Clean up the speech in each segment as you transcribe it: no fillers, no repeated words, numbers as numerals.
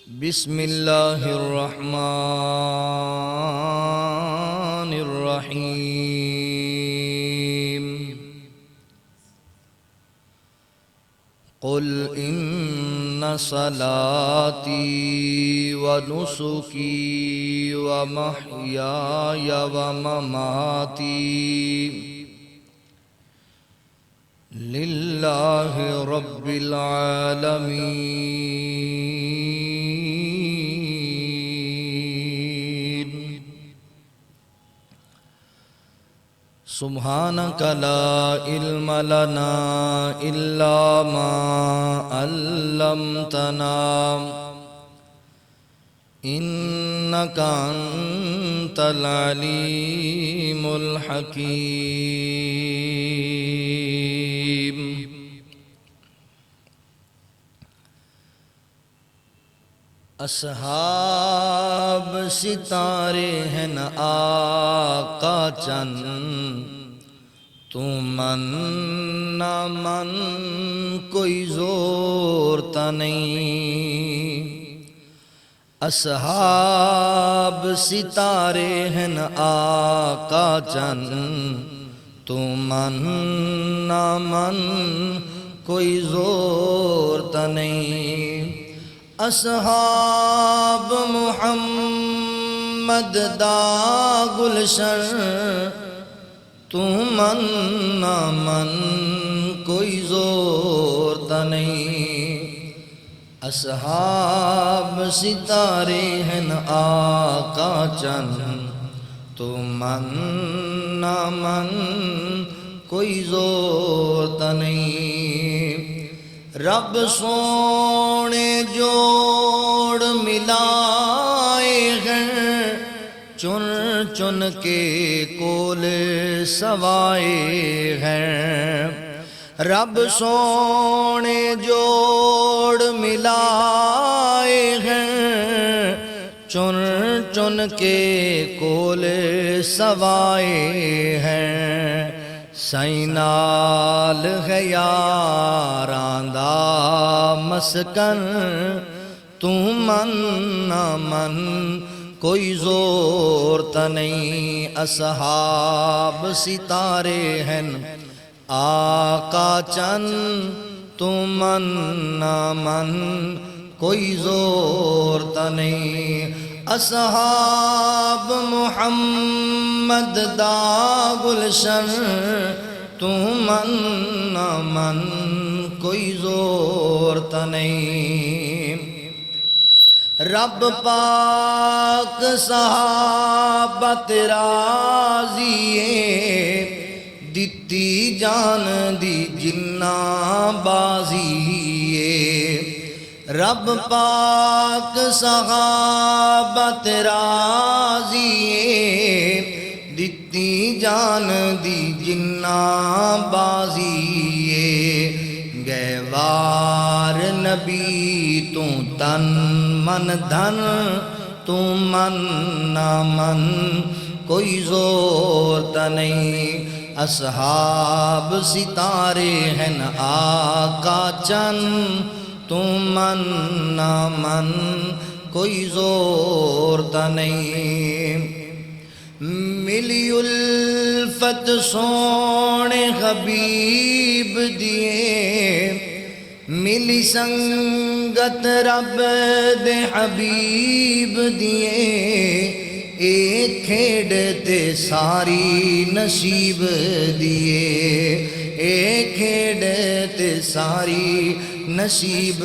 بسم اللہ الرحمن الرحیم قل ان صلاتی ونسکی ومحیای ومماتی للہ رب العالمین سبحانک لا علم لنا الا ما علمتنا انک انت العلیم الحکیم اصحاب ستارے ہیں نہ آقا چند تو من نہ من کوئی زور تا نہیں اصحاب ستارے ہیں نہ آقا چند تو من نہ من کوئی زور تا نہیں اصحاب محمد دا گلشن تو من نہ من کوئی زور تا نہیں اصحاب ستارے ہیں آقا چند تو من نہ من کوئی زور تا نہیں رب سونے جوڑ ملائے ہیں چن چن کے کول سوائے ہیں رب سونے جوڑ ملائے ہیں چن چن کے کول سوائے ہیں سینال ہے یاراں دا مسکن تو من نہ من کوئی زور تا نہیں اصحاب ستارے ہیں آقا چند تو من نہ من کوئی زور تا نہیں اصحاب محمد دا گلشن تو من نہ من کوئی زور تا نہیں رب پاک صحابت راضیے دتی جان دی جنہ بازیے رب پاک صحابت راضیے دتی جان دی جنہ بازیے گیوار نبی تو تن من دھن تو من نہ من کوئی زور تا نہیں اصحاب ستارے ہیں آقا چند تو من نہ من کوئی زور تا نہیں ملی الفت سونے حبیب دیے ملی سنگت رب دے حبیب دیے ایک کھیڑ تے ساری نصیب دیے ایک کھیڑ تے ساری نصیب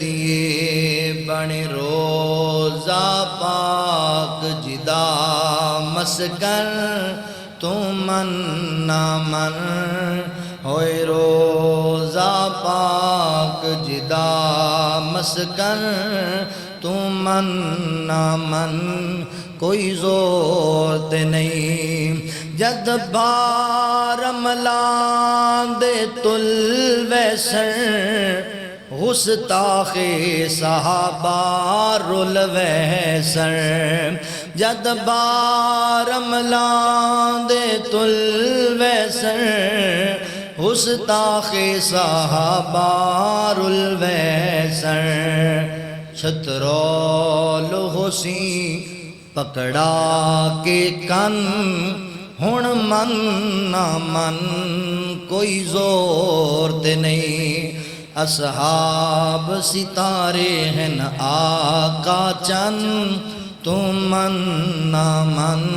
دیے بنے روزہ پاک جدا مسکن تو من نہ من ہوئے روزہ پاک جدا مسکن تو من نہ من کوئی زور تے نہیں جد بارم لاندے تل ویسن گستاخ صحابہ رول ویسن جد بارم لاندے تل ویسن گستاخ صحابہ رول ویسن چھترول ہوسی پکڑا کے کن ہن من نہ من کوئی زور تے نہیں اصحاب ستارے ہیں آقا چن تو من نہ من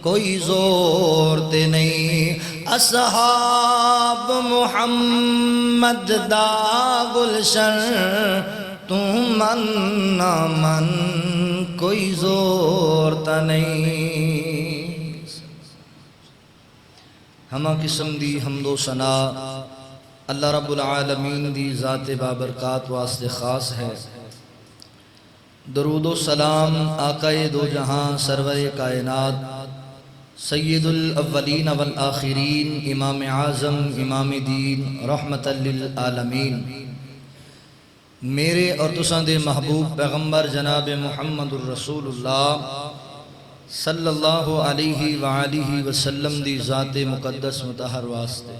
کوئی زور تے نہیں اصحاب محمد دا گلشن تو من نہ من کوئی زور تا نہیں ہما قسم دی حمد و ثنا اللہ رب العالمین دی ذات بابرکات واسطے خاص ہے درود و سلام آقا دو جہاں سرور کائنات سید الاولین والآخرین امام اعظم امام دین رحمت للعالمین میرے اور تساں دے محبوب پیغمبر جناب محمد الرسول اللہ صلی اللہ علیہ وآلہ وسلم دی ذات مقدس مطہر واسطے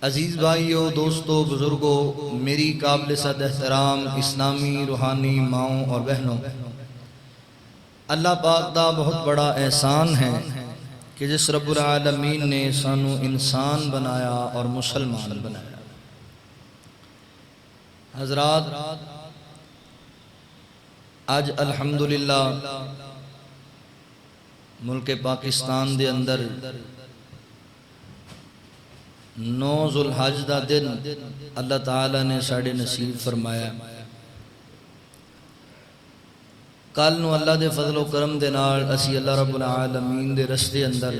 عزیز بھائیو دوستو بزرگو میری قابل صد احترام اسلامی روحانی ماؤں اور بہنوں اللہ پاک دا بہت بڑا احسان ہے کہ جس رب العالمین نے سانو انسان بنایا اور مسلمان بنایا حضرات آج الحمدللہ ملک پاکستان دے اندر 9 ذوالحج دا دن اللہ تعالیٰ نے ساڑھے نصیب فرمایا کل نو اللہ دے فضل و کرم دے نال اسی اللہ رب العالمین دے رستے اندر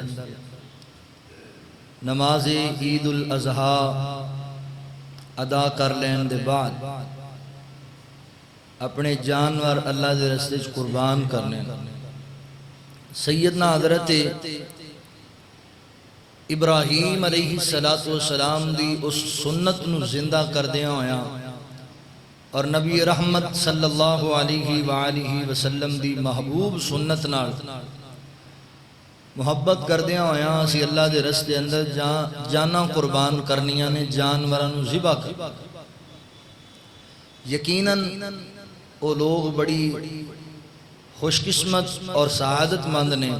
نماز عید الاضحیٰ ادا کر لین دے بعد اپنے جانور اللہ دے رستے قربان کرنے سیدنا حضرت ابراہیم علیہ السلام دی اس سنت نو زندہ کر دیا ہویا اور نبی رحمت صلی اللہ علیہ وآلہ وسلم دی محبوب سنت نال محبت کر دیا ہویا اسی اللہ دے رستے اندر جانا قربان کرنیاں نے جانورانو ذبح کر یقیناً وہ لوگ بڑی خوش قسمت اور سعادت مند نے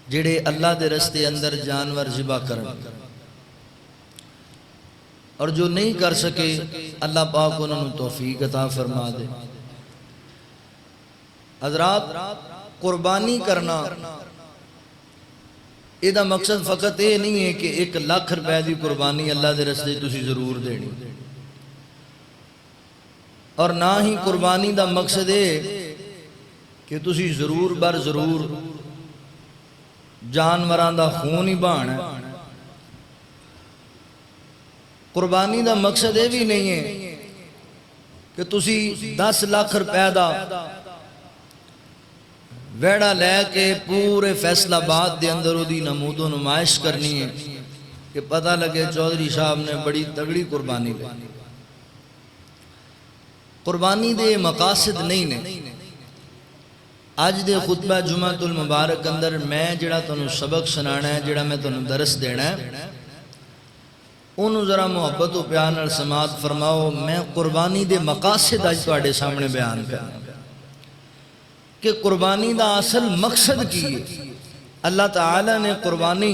جڑے اللہ دے رستے اندر جانور ذبح کرن اور جو نہیں کر سکے اللہ پاک انہوں نے توفیق عطا فرما دے حضرات قربانی کرنا یہ دا مقصد فقط یہ نہیں ہے کہ 1 لاکھ روپے دی قربانی اللہ دے رستے تسی ضرور دینی اور نہ ہی قربانی دا مقصد ہے کہ تسی ضرور بر ضرور جانوران دا خون ہی بہانا ہے قربانی دا مقصد یہ بھی نہیں ہے کہ تسی 10 لاکھ روپے دا ویڑا لے کے پورے فیصلہ آباد دے اندر دی نمود و نمائش کرنی ہے کہ پتہ لگے چودھری صاحب نے بڑی تگڑی قربانی لے قربانی دے مقاصد نہیں نے آج دے خطبہ جمعۃ المبارک اندر میں جڑا تنوں سبق سنانا ہے جڑا میں تنوں درس دینا ہے انہوں ذرا محبت و پیار نال سماعت فرماؤ میں قربانی دے مقاصد آج تواڈے سامنے بیان کرنا کہ قربانی دا اصل مقصد کی ہے اللہ تعالیٰ نے قربانی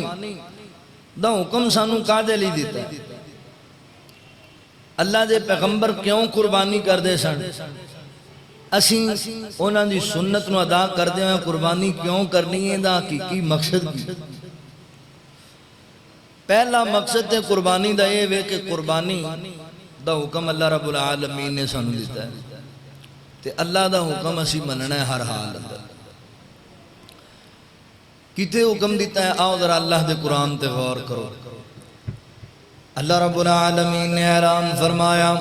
دا حکم سانو کادے لی دیتا ہے اللہ دے پیغمبر کیوں قربانی کر دے سن اسی انہاں دی سنت نو ادا کر دے ہیں قربانی کیوں کرنی ہے دا حقیقی مقصد کی پہلا مقصد ہے قربانی دا یہ ہے کہ قربانی دا حکم اللہ رب العالمین نے سانو دیتا ہے تے اللہ دا حکم اسی مننا ہے ہر حال اندر کتے حکم دیتا ہے آؤ ذرا اللہ دے قرآن تے غور کرو اللہ رب العالمین نے اعلان فرمایا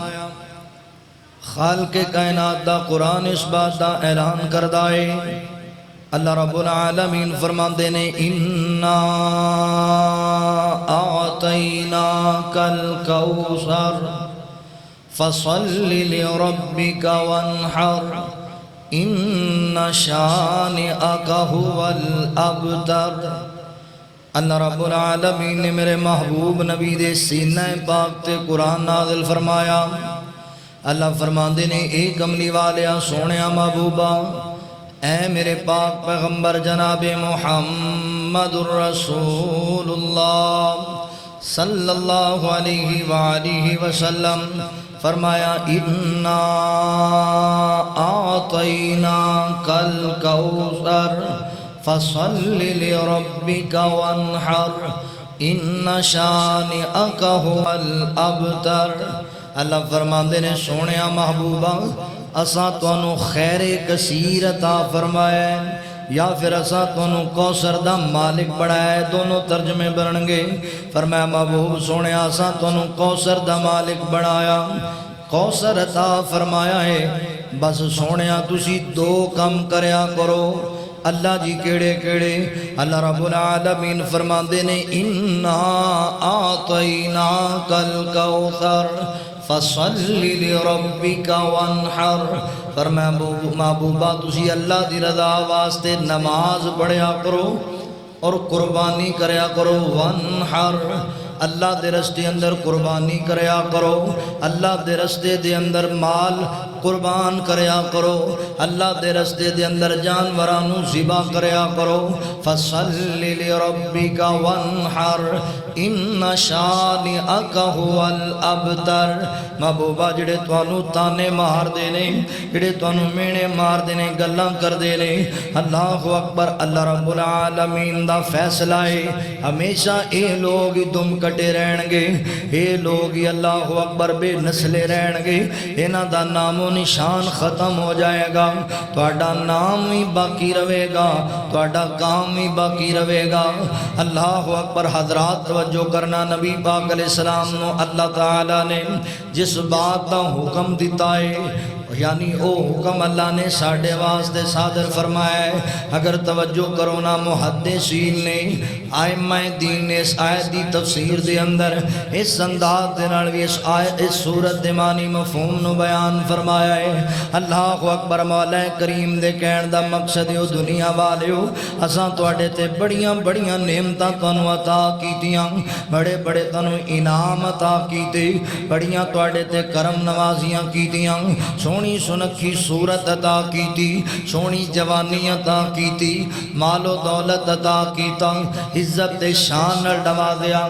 خالق کائنات دا قرآن اس بات دا اعلان کردہ ہے اللہ رب العالمین فرماندے نے اِنَّا أَعْطَيْنَاكَ الْكَوْثَرَ فَصَلِّ لِرَبِّكَ وَانْحَرْ إِنَّ شَانِئَكَ هُوَ الْأَبْتَرُ اللہ رب العالمین نے میرے محبوب نبی دے سینہ پاک تے قرآن نازل فرمایا اللہ فرماندے نے اے کملی والیا سونیا محبوبہ اے میرے پاک پیغمبر جناب محمد الرسول اللہ صلی اللہ علیہ وآلہ وسلم فرمایا انا اعطیناک الکوثر فصل لربک وانحر ان شانئک هو الابتر اللہ فرماندے نے سونیا محبوبہ اساں تانوں خیر کثیر عطا فرمایا ہے یا پھر اساں تانوں کوثر دا مالک بنایا ہے، دونوں ترجمے بنن گے۔ فرمایا محبوب سونے اساں تانوں کوثر دا مالک بنایا، کوثر عطا فرمایا ہے، بس سونیا تسی دو کم کریا کرو۔ اللہ جی کیڑے کیڑے؟ اللہ رب العالمین فرماندے نے انا اعطیناک الکوثر فصل لربک وانحر فرمایا محبوبہ تسی اللہ دی رضا واسطے نماز پڑھیا کرو اور قربانی کریا کرو، وانحر اللہ دے رستے اندر قربانی کریا کرو، اللہ دے رستے دے اندر مال قربان کریا کرو، اللہ دے رستے دے اندر جانورانو ذبح کریا کرو۔ فصل لربک وانحر ان شانئک هو الابتر محبوبہ جڑے توانو تانے مار دینے، جڑے توانو مینے مار دینے، گلاں کر دینے، اللہ اکبر اللہ رب العالمین دا فیصلہ ہے ہمیشہ اے لوگ دم کٹے رہن گے، اے لوگ اللہ اکبر بے نسلے رہن گے، انہاں دا نام و نشان ختم ہو جائے گا، تہاڈا نام ہی باقی رہے گا، تہاڈا کام ہی باقی رہے گا۔ اللہ اکبر حضرات توجہ کرنا، نبی پاک علیہ السلام نو اللہ تعالیٰ نے جس بات دا حکم دیتا ہے یعنی او حکم اللہ نے ساڑھے واسطے صادر فرمایا ہے۔ اگر توجہ کرو نا محدثین نے ائمہ دین نے اس آیت دی تفسیر دے اندر اس انداز دے نال اس آیت اس سورت دے معنی مفہوم نو بیان فرمایا ہے۔ اللہ اکبر مولا کریم دے کہن دا مقصد ہے دنیا والیو اساں تواڈے تے بڑیاں بڑیاں نعمتاں تانوں عطا کیتیاں، بڑے بڑے تانوں انعام عطا کیتے، بڑیاں تواڈے تے کرم نوازیاں کیتیاں، سونی سنکھی صورت عطا کیتی، سونی جوانی عطا کیتی، مال و دولت عطا کیتا، عزت شان نال نوازیا،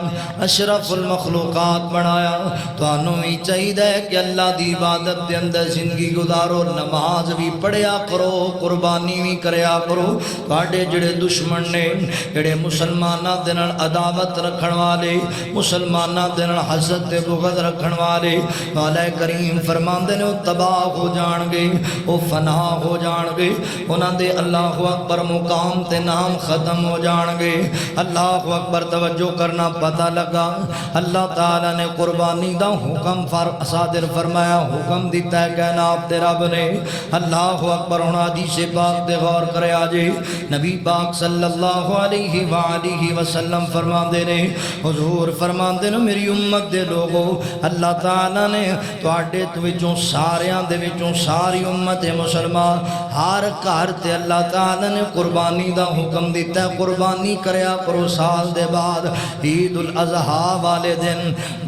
اشرف المخلوقات بنایا۔ تانوں ہی چاہیے کہ اللہ دی عبادت دے اندر زندگی گزارو، نماز بھی پڑھیا کرو، قربانی بھی کریا کرو۔ تواڈے جڑے دشمن نے، جڑے مسلماناں دے نال عداوت رکھن والے، مسلماناں دے نال حسد تے بغض رکھن والے، مولا کریم فرماندے نے تباہ ہو جان گے، وہ فنا ہو جان گے، انہاں دے اللہ اکبر مقام تے نام ختم ہو جان گے۔ اللہ اکبر توجہ کرنا، پتہ لگا اللہ تعالیٰ نے قربانی دا حکم صادر فرمایا، حکم دیتا ہے کائنات دے رب نے۔ اللہ اکبر ہونا حدیث پاک دے غور کرے آجے، نبی پاک صلی اللہ علیہ وآلہ وسلم فرماندے نے، حضور فردے نے میری امت دے لوگو اللہ تعالیٰ نے تواڈے وچوں ساریاں دے وچوں ساری امت مسلمان ہر گھر تے اللہ تعالیٰ نے قربانی دا حکم دیتا ہے، قربانی کریا کرو۔ سال دے بعد عید الاضحیٰ والے دن،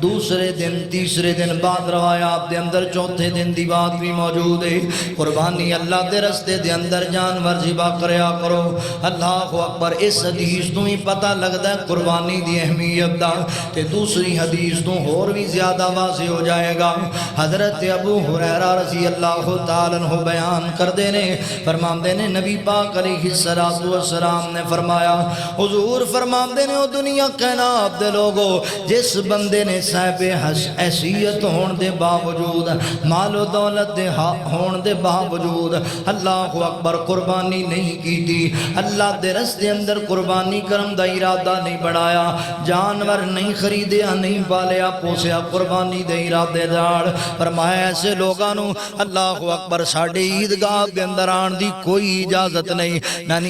دوسرے دن، تیسرے دن، بعد روایات دے اندر چوتھے دن دی بات بھی موجود ہے، قربانی اللہ دے رستے دے اندر جانور ذبح کریا کرو۔ اللہ اکبر اس حدیث تو ہی پتہ لگتا ہے قربانی دی اہمیت دا، تے دوسری حدیث تو اور بھی زیادہ واضح ہو جائے گا۔ حضرت ابو ہریرہ رضی اللہ تعالیٰ عنہ بیان کر دینے فرماندے نے نبی پاک علیہ السلام نے فرمایا، حضور فرماندے نے او دنیا کائنات دے لوگو جس بندے نے صاحب حیثیت ہون دے باوجود، مال و دولت دے ہون دے باوجود اللہ اکبر قربانی نہیں کی تھی، اللہ دے رستے اندر قربانی کرم دا ارادہ نہیں بڑھایا، جانور نہیں خریدیا، نہیں پالیا پوسیا، قربانی دے ارادے دار فرمایا ایسے لوگانو اللہ اکبر ساڈے عیدگاہ دے اندر آن دی کوئی اجازت نہیں،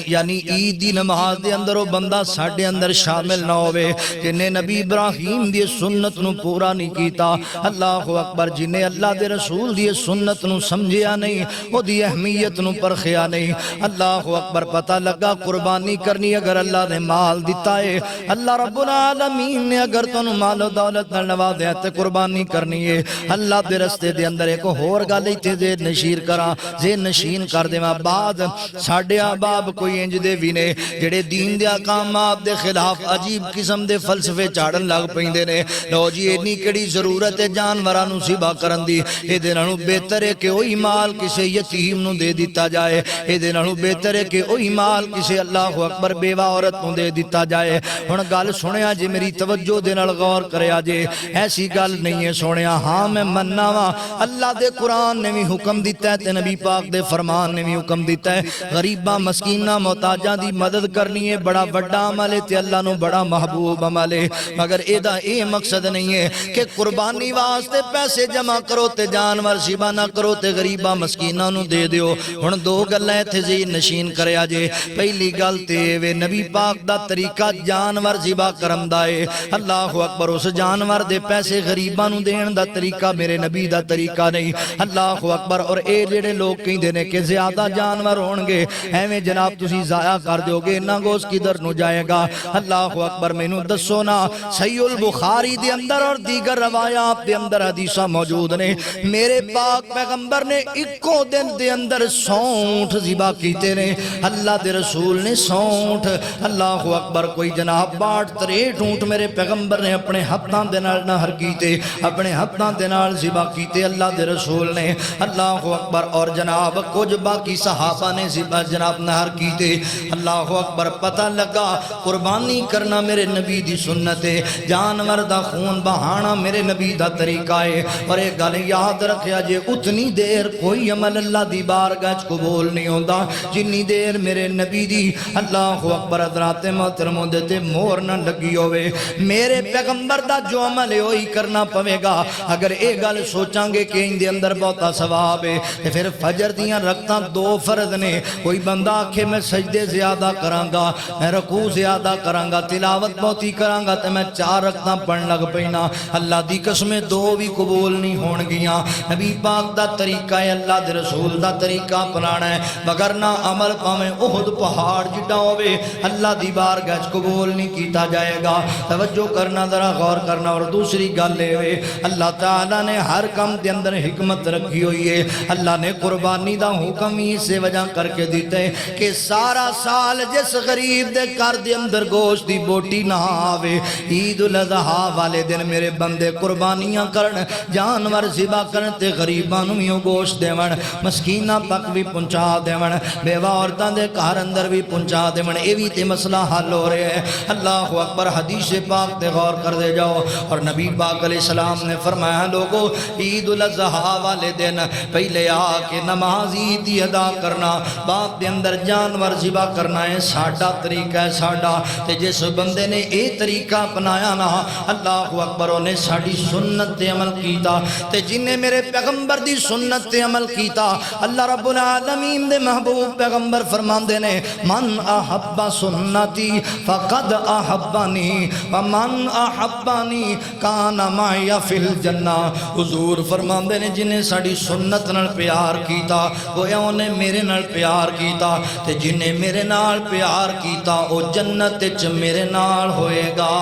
یعنی عید دی نماز دے اندر وہ بندہ ساڈے اندر شامل نہ ہوئے جنہیں نبی ابراہیم دی سنت نو پورا نہیں کیتا، اللہ اکبر جنہیں اللہ دے رسول دی سنت نو سمجھیا نہیں، وہ دی اہمیت نو پرخیا نہیں، اللہ اکبر پتہ لگا قربانی کرنی اگر اللہ نے مال دیتا ہے، اللہ رب العالمین نے اگر تنو مال و دولت نال نوازیا تے قربانی کرنی ہے، اللہ دے رستے دے اندر ایک ہور گل ایتھے ذہن نشین کراں، ذہن نشین کر دیواں، بعد ساڈے احباب کوئی انج دے وی نے جڑے دین دے احکامات دے خلاف عجیب قسم دے فلسفے چاڑن لگ پیندے نے، لو جی اینی کیڑی ضرورت ہے جانوراں نو ذبح کرن دی، اے دے نالوں بہتر ہے کہ وہی مال کسے یتیم نو دے دیتا جائے، اے دے نالوں بہتر ہے کہ وہی مال کسے اللہ اکبر بیوہ عورت نو دے دیتا جائے۔ ہن گل سنیا جی میری توجہ دے نال غور کریا جے، ایسی گل نہیں ہے سنیا، ہاں میں مننا وا اللہ دے قرآن نے بھی حکم دیتا ہے تے نبی پاک دے فرمان نے بھی حکم دیتا ہے، غریباں مسکیناں محتاجاں دی مدد کرنی ہے بڑا بڑا عمل ہے تے اللہ نو بڑا محبوب عمل ہے، مگر اے دا اے مقصد نہیں ہے کہ قربانی واسطے پیسے جمع کرو تے جانور ذبح نہ کرو تے غریباں مسکیناں نو دے دیو۔ ہن دو گلاں ایتھے ذہن نشین کریا جے، پہلی گل تے وے نبی پاک دا طریقہ جانور ذبح کرن دا ہے، اللہ اکبر اس جانور دے پیسے غریباں نو دین دا طریقہ میرے نبی دا طریقہ نہیں، اللہ اکبر۔ اور اے جڑے لوگ کہندے نے کہ زیادہ جانور ہون گے ایویں جناب تسی ضائع کر دیو گے، نہ گوشت کدھر نو جائے گا، اللہ اکبر مینوں دسو نا، صحیح البخاری دے اندر اور دیگر روایات دے اندر حدیثاں موجود نے، میرے پاک پیغمبر نے اکو دن دے اندر 100 اونٹ ذبح کیتے نے، اللہ دے رسول نے 100 اونٹ، اللہ اکبر کوئی جناب 62-63 اونٹ میرے پیغمبر نے اپنے ہاتھاں دے نال نہر کیتے، اپنے ہاتھاں دے نال ذبح کیتے اللہ دے رسول نے، اللہ اکبر۔ اور جناب کچھ باقی صحابہ نے ذبح جناب نہر کیتے، اللہ اکبر۔ پتہ لگا قربانی کرنا میرے نبی دی سنت ہے، جانور دا خون بہانا میرے نبی دا طریقہ ہے، اور ایک گل یاد رکھیا جے اتنی دیر کوئی عمل اللہ دی بارگاہ وچ قبول نہیں ہوندا جنی دیر میرے نبی دی اللہ اکبر حضرات محترم دے تے مہر نہ لگی ہوئے، میرے پیغمبر دا جو عمل ہے وہی کرنا پوے گا۔ اگر اے گل سوچاں گے کہ ان دے اندر بہتا ثواب ہے تے پھر فجر دیاں رکعتاں 2 فرض نے، کوئی بندہ آکھے میں سجدے زیادہ کراں گا، میں رکوع زیادہ کراں گا، تلاوت بہتی کراں گا تے میں 4 رکعتاں پڑھن لگ پینا، اللہ دی قسمیں 2 بھی قبول نہیں ہون گیاں۔ نبی پاک دا طریقہ ہے، اللہ دے رسول دا طریقہ اپنانا ہے، مگر نہ عمل پاویں احد پہاڑ جڈا ہوئے اللہ دی بارگاہ وچ قبول نہیں کیتا جائے گا۔ توجہ کرنا ذرا غور کرنا۔ اور دوسری گل ہے اللہ تعالیٰ نے ہر کام دے اندر حکمت رکھی ہوئی ہے، اللہ نے قربانی دا حکم ہی سے وجہ کر کے دیتے ہیں کہ سارا سال جس غریب دے گھر دے اندر گوشت دی بوٹی نہ آوے، عید الاضحیٰ والے دن میرے بندے قربانیاں کرن، جانور ذبح کرن تے غریباں نوں وی گوشت دیون، مسکیناں تک بھی پہنچا دیون، بیوہ عورتاں دے گھر اندر بھی پہنچا دیون، اے وی تے مسئلہ حل ہو رہے ہیں۔ اللہ اکبر۔ حدیث پاک تے غور کر دے جاؤ، اور نبی پاک علیہ السلام نے فرمایا لوگو عید الاضحیٰ والے دن پہلے آ کے نماز عید ادا کرنا، بعد دے اندر جانور ذبح کرنا ہے ساڈا طریقہ ہے ساڈا، تے جس بندے نے اے طریقہ اپنایا نا اللہ اکبر انہیں ساڈی سنت تے عمل کیتا، تے جن نے میرے پیغمبر دی سنت تے عمل کیتا اللہ رب العالمین دے محبوب پیغمبر فرماندے نے من احب سنتی فقد احبانی ومن احبانی کان معی فی الجنہ۔ حضور فرماندے نے جنہیں ساڈی سنت نال پیار کیتا گویا انہیں میرے نال پیار کیتا، تے جنہیں میرے نال پیار کیتا او جنت وچ میرے نال ہوئے گا،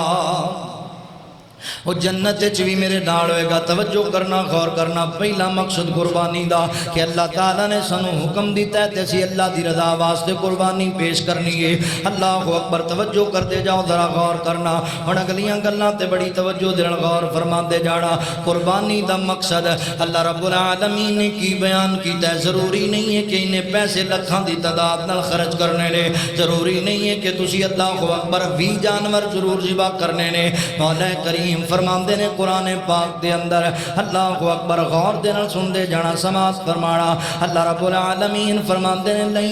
وہ جنت بھی میرے نال ہوئے گا۔ توجہ کرنا غور کرنا، پہلا مقصد قربانی دا کہ اللہ تعالیٰ نے سانو حکم دیتا ہے تے اسی اللہ دی رضا واسطے قربانی پیش کرنی ہے۔ اللہ اکبر۔ توجہ کرتے جاؤ ذرا غور کرنا، ہن اگلیاں گلاں تے بڑی توجہ دے نال غور فرماندے جانا۔ قربانی دا مقصد اللہ رب العالمین نے کی بیان کیتا ہے، ضروری نہیں ہے کہ انہیں پیسے لکھاں دی تعداد نال خرچ کرنے نے، ضروری نہیں ہے کہ تسی اللہ اکبر 20 جانور ضرور ذبح کرنے نے۔ مولا کریم کریم فرماندے نے قرآن پاک دے اندر اللہ اکبر غور دے نال سن دے جانا سماعت فرمانا اللہ رب العالمین فرماندے نے لن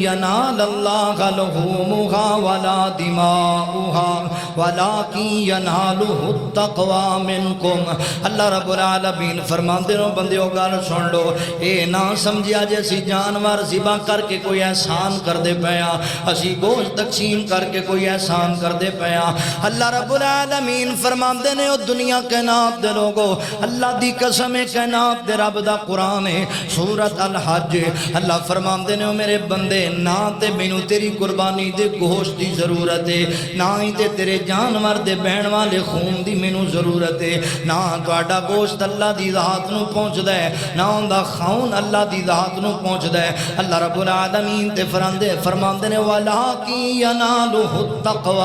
ینال اللہ لحومها ولا دماؤها ولکن ینالہ التقوی منکم اللہ رب العالمین فرماندے نے بندیو گل سن لو اے نہ سمجھیا جے اسی جانور ذبح کر کے کوئی احسان کر دے پیا اسی گوشت تقسیم کر کے کوئی احسان کر دے پیا اللہ رب العالمین فرماندے نے او دنیا کائنات دے لوگو اللہ دی قسم کائنات دے رب دا قرآن ہے سورۃ الحج اللہ فرماندے نے او میرے بندے نہ تے مینوں تیری قربانی دے گوشت دی ضرورت ہے نہ ہی تے تیرے جانور دے بہن والے خون دی مینوں ضرورت ہے نہ تہاڈا گوشت اللہ دی ذات نو پہنچدا ہے نہ اوندا خون اللہ دی ذات نو پہنچدا ہے اللہ رب العالمین تے فرماندے نے ولکن ینالہ التقوی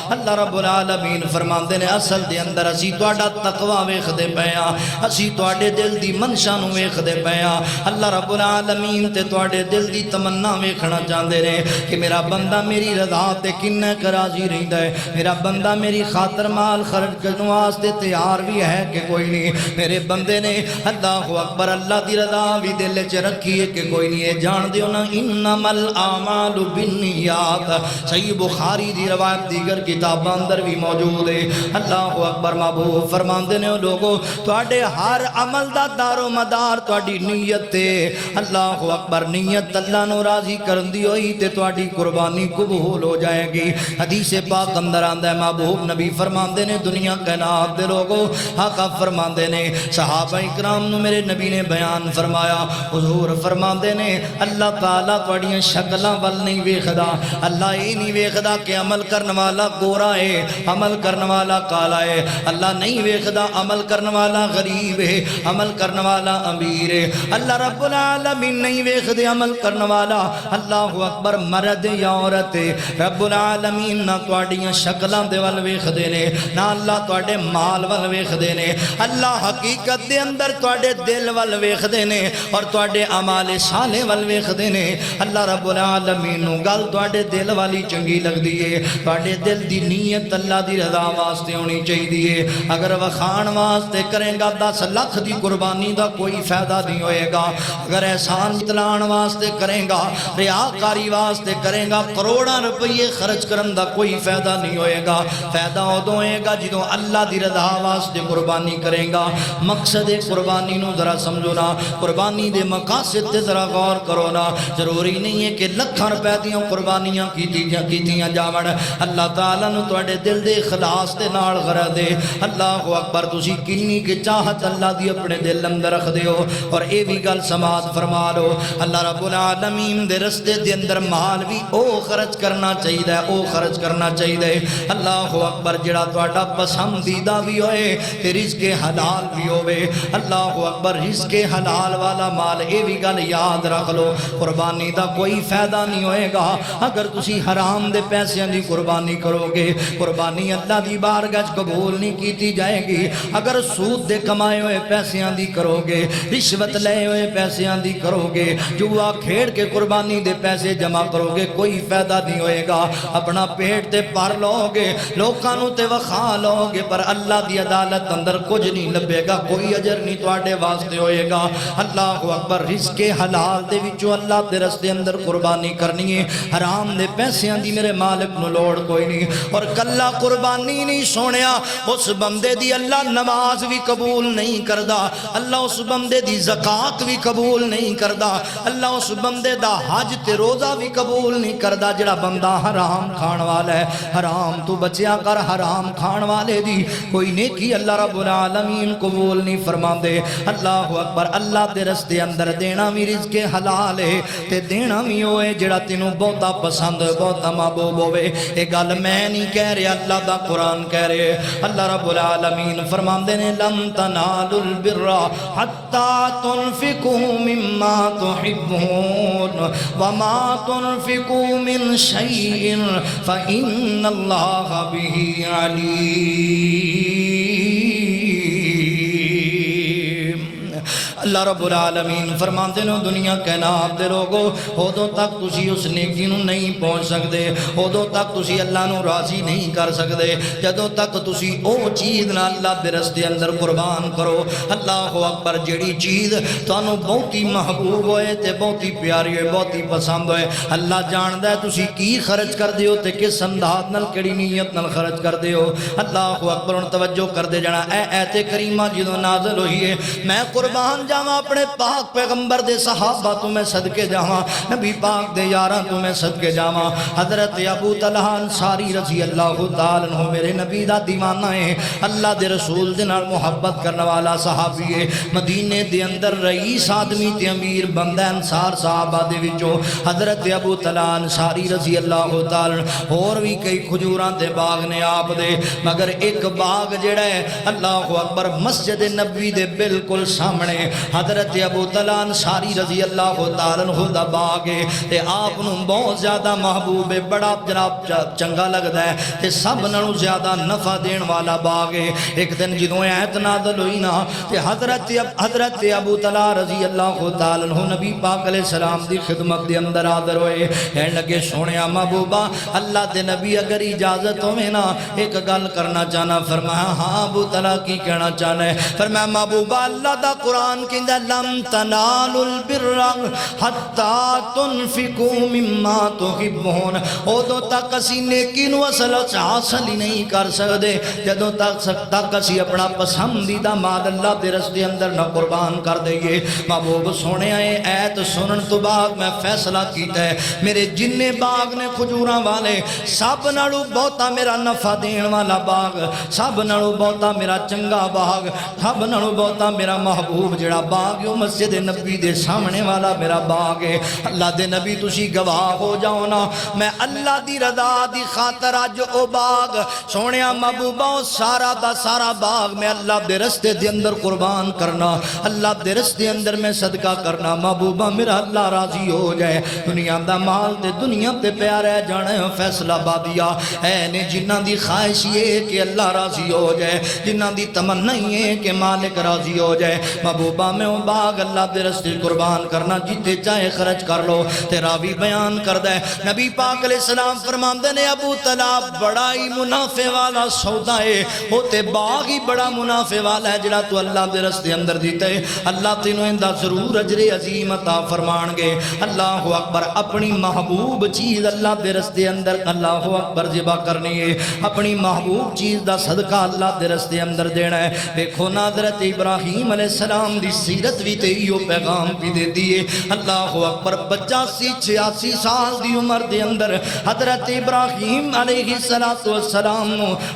اللہ رب العالمین فرماندے نے اصل دے اندر اسی تہاڈا تقوی ویکھدے پئے ہاں اسی تہاڈے دل دی منشا نو ویکھدے پئے ہاں اللہ رب العالمین تے تہاڈے دل دی تمنا ویکھنا چاہندے نے کہ میرا بندہ میری رضا تے کنا راضی رہندا ہے میرا بندہ میری خاطر مال خرچ کرن واسطے تیار بھی ہے کہ کوئی نہیں میرے بندے نے اللہ اکبر اللہ دی رضا بھی دل وچ رکھی ہے کہ کوئی نہیں یہ جان دیو نا انما الاعمال بالنیات صحیح بخاری دی روایت دیگر کتاباں اندر بھی موجود ہے اللہ اکبر محبوب فرماندے نے لوگو تواڈے ہر عمل دا دار و مدار تواڈی نیت تے اللہ اکبر نیت اللہ نو راضی کرن دی ہوئی تے تواڈی قربانی قبول ہو جائے گی حدیث پاک اندر آندا ہے محبوب نبی فرماندے نے دنیا کائنات دے لوگو آقا فرماندے نے صحابہ اکرام نو میرے نبی نے بیان فرمایا حضور فرماندے نے اللہ تعالیٰ تواڈیاں شکلاں ول نہیں ویکھدا اللہ یہ نہیں ویکھدا کہ عمل کرن والا گورا ہے عمل کرن والا کالا ہے اللہ نہیں ویکھدا عمل کرن والا غریب ہے عمل کرن والا امیر ہے اللہ رب العالمین نہیں ویکھدے عمل کرن والا اللہ اکبر مرد یا عورت ہے رب العالمین نہ تواڈیاں شکلاں دے ول ویکھدے نے نہ اللہ تواڈے مال ول ویکھدے نے اللہ حقیقت دے اندر تواڈے دل ول ویکھدے نے اور تواڈے اعمال صالح ول ویکھدے نے اللہ رب العالمین نو گل تواڈے دل والی چنگی لگدی ہے تواڈے دل دی نیت اللہ دی رضا واسطے ہونی چاہیے اگر وکھان واسطے کرے گا 10 لاکھ دی قربانی دا کوئی فائدہ نہیں ہوئے گا اگر احسان جتلان واسطے کرے گا ریاکاری واسطے کرے گا کروڑاں روپیے خرچ کرن دا کوئی فائدہ نہیں ہوئے گا فائدہ ادوں ہوئے گا جدوں اللہ دی رضا واسطے قربانی کرے گا مقصد قربانی نو ذرا سمجھو نا قربانی دے مقاصد تے ذرا غور کرو نا ضروری نہیں ہے کہ لکھاں روپے دیاں قربانیاں کیتیاں جاون اللہ تعالیٰ نو تواڈے دل دے اخلاص دے نال غرض دے اللہ اکبر تسی کنی کہ چاہت اللہ دی اپنے دل اندر رکھ دیو اور اے بھی گل سماعت فرما لو اللہ رب العالمین دے رستے دے اندر مال بھی او خرچ کرنا چاہیے او خرچ کرنا چاہیے اللہ اکبر جڑا تواڈا پسندیدہ بھی ہوئے تے رزق حلال بھی ہوئے اللہ اکبر رزق حلال والا مال اے بھی گل یاد رکھ لو قربانی دا کوئی فائدہ نہیں ہوئے گا اگر تسی حرام دے پیسے دی قربانی کرو گے قربانی اللہ دی بارگاہ قبول نہیں کیتی جائے گی اگر سود دے کمائے ہوئے پیسیاں دی کرو گے رشوت لے ہوئے پیسیاں دی کرو گے جوا کھیڑ کے قربانی دے پیسے جمع کرو گے کوئی فائدہ نہیں ہوئے گا اپنا پیٹ تے پر لو گے لوکانوں تے وخا لو گے پر اللہ دی عدالت اندر کچھ نہیں لبے گا کوئی اجر نہیں تواڈے واسطے ہوئے گا اللہ اکبر رزق حلال دے وچوں اللہ دے رستے اندر قربانی کرنی ہے حرام دے پیسیاں دی میرے مالک نو لوڑ کوئی نہیں اور کلا قربانی نہیں سونیا اس بندے دی اللہ نماز بھی قبول نہیں کردا اللہ اس بندے دی زکات بھی قبول نہیں کردا اللہ اس بندے دا حج تے روزہ بھی قبول نہیں کردا جڑا بندہ حرام کھان والا ہے حرام تو بچیا کر حرام کھان والے دی کوئی نیکی اللہ رب العالمین قبول نہیں فرماندے اللہ اکبر اللہ دے رستے اندر دینا بھی رزق حلال ہے تے دینا بھی ہوئے جڑا تینوں بہتا پسند بہتا محبوب ہوئے اے گل میں نہیں کہہ رہے اللہ دا قرآن کہہ رہے اللہ رب العالمین فرماندے نے لن تنالوا البر حتى تنفقوا مما تحبون وما تنفقوا من شيء فإن الله به عليم اللہ رب العالمین فرماتے ہیں دنیا کائنات دے لوگو ادوں تک تسی اس نیکی نو نہیں پہنچ سکتے، ادوں تک تسی اللہ نو راضی نہیں کر سکتے جدوں تک تسی او چیز نہ اللہ دے رستے اندر قربان کرو۔ اللہ اکبر، جیڑی چیز تانوں بہتی محبوب ہوئے تے بہتی پیاری ہوئے بہتی پسند ہوئے، اللہ جاندا ہے تسی کی خرچ کر دیو تے کس انداز نال کیڑی نیت نال خرچ کر دیو۔ اللہ اکبر، ان توجہ کر دے جانا اے ایت کریمہ جدوں نازل ہوئی ہے، میں قربان جاواں اپنے پاک پیغمبر دے صحابہ تو میں صدقے جاواں، نبی پاک دے یاراں تو میں صدقے جاواں۔ حضرت ابو طلحہ انصاری رضی اللہ تعالی عنہ میرے نبی دا دیوانہ ہے، اللہ دے رسول دے نال محبت کرنے والا صحابی ہے، مدینے دے اندر رئیس آدمی تے امیر بندہ انصار صحابہ دے وچوں حضرت ابو طلحہ انصاری رضی اللہ تعالی عنہ۔ اور بھی کئی کھجوراں دے باغ نے آپ دے، مگر ایک باغ جڑا ہے اللہ اکبر مسجد نبوی دے بالکل سامنے حضرت ابو طلحہ انصاری رضی اللہ تعالی عنہ دا باغ ہے تے آپ نوں بہت زیادہ محبوب ہے، بڑا جناب چنگا لگدا ہے تے سب نالوں زیادہ نفع دین والا باغ ہے۔ ایک دن جدوں ایت نازل ہوئی نا تے حضرت ابو طلحہ رضی اللہ تعالی عنہ نبی پاک علیہ السلام دی خدمت دے اندر حاضر ہوئے، کہنے لگے سونیا محبوبہ اللہ دے نبی اگر اجازت ہوے نا ایک گل کرنا چاہنا۔ فرمایا ہاں ابو طلحہ کی کہنا چاہنا ہے؟ فرمایا محبوبہ اللہ دا قرآن کہندا لم تنالوا البر حتی تنفقوا مما تحبون، ادوں تک اسی نیکی نو اصل حاصل ہی نہیں کر سکتے جدوں تک اسی اپنا پسندیدہ مال اللہ دے رستے اندر نہ قربان کر دئیے۔ محبوب سونے آئے ایت سنن تو بعد میں فیصلہ کیتا ہے میرے جننے باغ نے کھجوراں والے سب نالوں بہتا میرا نفع دین والا باغ، سب نالوں بہتا میرا چنگا باغ، سب نالوں بہتا میرا محبوب جڑا باغ ہے مسجد نبی دے سامنے والا میرا باغ ہے۔ اللہ دے نبی تسی گواہ ہو جاؤ نا، میں اللہ دی رضا دی خاطر اج او باغ سونیا محبوبہ سارا دا سارا باغ میں اللہ دے رستے دے اندر قربان کرنا، اللہ دے رستے اندر میں صدقہ کرنا۔ محبوبہ میرا اللہ راضی ہو جائے، دنیا دا مال تے دنیا تے پیار ہے جانے فیصلہ بادیا اے نے جنہ دی خواہش یہ کہ اللہ راضی ہو جائے، جنہ دی تمنا یہ کہ مالک راضی ہو جائے۔ محبوبہ میں وہ باغ اللہ دے رستے قربان کرنا جتے چاہے خرچ کر لو۔ تیرا بھی بیان کردہ ہے نبی پاک علیہ السلام فرماندے نے ابو طلحہ بڑا ہی منافع والا سودا ہے، وہ تے باغ ہی بڑا منافع والا ہے جڑا تو اللہ دے رستے اندر دیتا ہے، اللہ تینوں اندہ ضرور اجر عظیم عطا فرمان گے۔ اللہ اکبر، اپنی محبوب چیز اللہ دے رستے اندر اللہ اکبر ذبح کرنی ہے، اپنی محبوب چیز دا صدقہ اللہ دے رستے اندر دینا ہے۔ دیکھو نا حضرت ابراہیم علیہ السلام دی سیرت بھی تے یہ پیغام بھی دے دیئے۔ اللہ اکبر، 85-86 سال دی عمر دے اندر حضرت ابراہیم علیہ السلام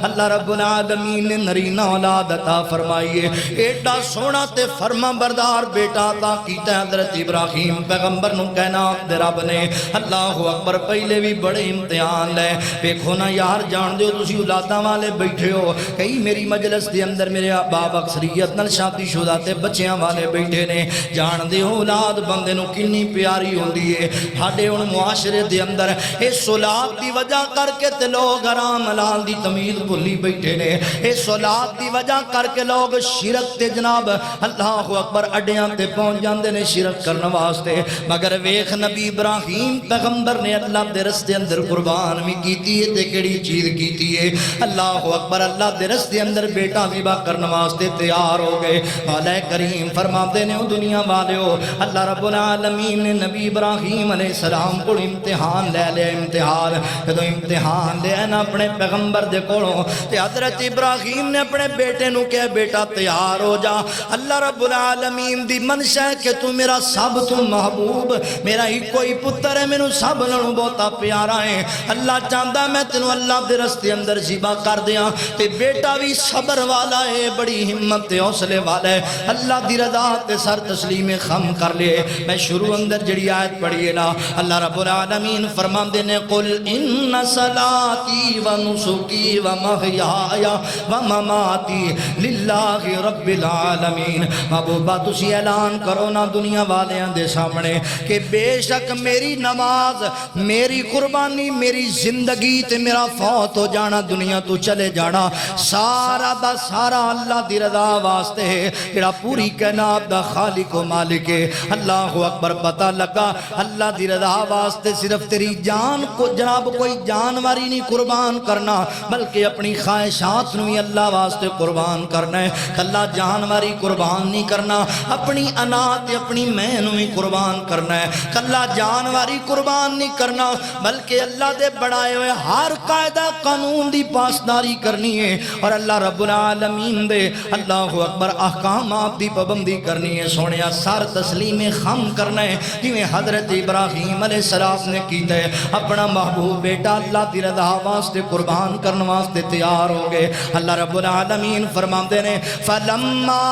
اللہ رب العالمین نے نرینہ اولاد عطا فرمائیے، ایڈا سونا تے فرما بردار بیٹا عطا کیتا حضرت ابراہیم پیغمبر نو کائنات دے رب نے۔ اللہ اکبر، پہلے بھی بڑے امتحان لے، دیکھو نا یار جان دیو تسی اولاداں والے بیٹھے ہو، کئی میری مجلس دے اندر میرے باپ اکثریت نال شادی شدہ تے بچیاں والے بیٹھے نے، جان دیو اولاد بندے نو کنی پیاری ہوندی ہے۔ ہاڈے ہن معاشرے دے اندر اس اولاد دی وجہ کر کے تے لوگ حرام حلال دی تمیز بھلی بیٹھے نے، اس اولاد دی وجہ کر کے لوگ شرک تے جناب اللہ اکبر اڈیاں تے پہنچ جاندے نے شرک کرنے واسطے، مگر ویکھ نبی ابراہیم پیغمبر نے اللہ دے رستے اندر قربان بھی کیتی ہے تے کیڑی چیز کیتی ہے۔ اللہ اکبر، اللہ دے رستے اندر بیٹا ذبح کرنے واسطے تیار ہو گئے۔ مولا کریم فرماتے نے او دنیا والےو اللہ رب العالمین نے نبی ابراہیم علیہ السلام کو امتحان لے لیا، امتحان جدوں امتحان لیا نا اپنے پیغمبر دے کولوں تے حضرت ابراہیم نے اپنے بیٹے نو کہا بیٹا تیار ہو جا، اللہ رب العالمین دی منشا ہے کہ تو میرا سب تو محبوب میرا ہی کوئی پتر ہے، مینوں سب نالوں بہتا پیارا ہے، اللہ چاہندا میں تینوں اللہ دے رستے اندر ذبح کر دیاں تے بیٹا بھی صبر والا ہے، بڑی ہمت تے حوصلے والا ہے، اللہ دی رضا تے سر تسلیم خم کر لے۔ میں شروع اندر جڑی آیت پڑھیے نا اللہ رب العالمین فرماندے نے قل ان صلاتی و نسکی و محیای و مماتی للہ رب العالمین۔ محبوبہ تسی اعلان کرو نا دنیا والیاں دے سامنے کہ بے شک میری نماز، میری قربانی، میری زندگی تے میرا فوت ہو جانا، دنیا تو چلے جانا، سارا دا سارا اللہ دی رضا واسطے ہے، جڑا پوری کائنات کائنات دا خالق و مالک ہے۔ اللہ اکبر، پتہ لگا اللہ دی رضا واسطے صرف تیری جان کو جناب کوئی جانوری نہیں قربان کرنا، بلکہ اپنی خواہشات نو بھی اللہ واسطے قربان کرنا ہے۔ اللہ جانوری قربان نہیں کرنا، اپنی انا تے اپنی میں نو بھی قربان کرنا ہے۔ اللہ جانوری قربان نہیں کرنا، بلکہ اللہ دے بڑھائے ہوئے ہر قاعدہ قانون دی پاسداری کرنی ہے، اور اللہ رب العالمین دے اللہ اکبر احکامات دی پابندی کرنی ہے۔ سونیا سر تسلیم خم کرنا ہے، جویں حضرت ابراہیم علیہ السلام نے کیتا ہے، اپنا محبوب بیٹا اللہ دی رضا واسطے قربان کرنے واسطے تیار ہو گئے۔ اللہ رب العالمین فرماندے نے فلما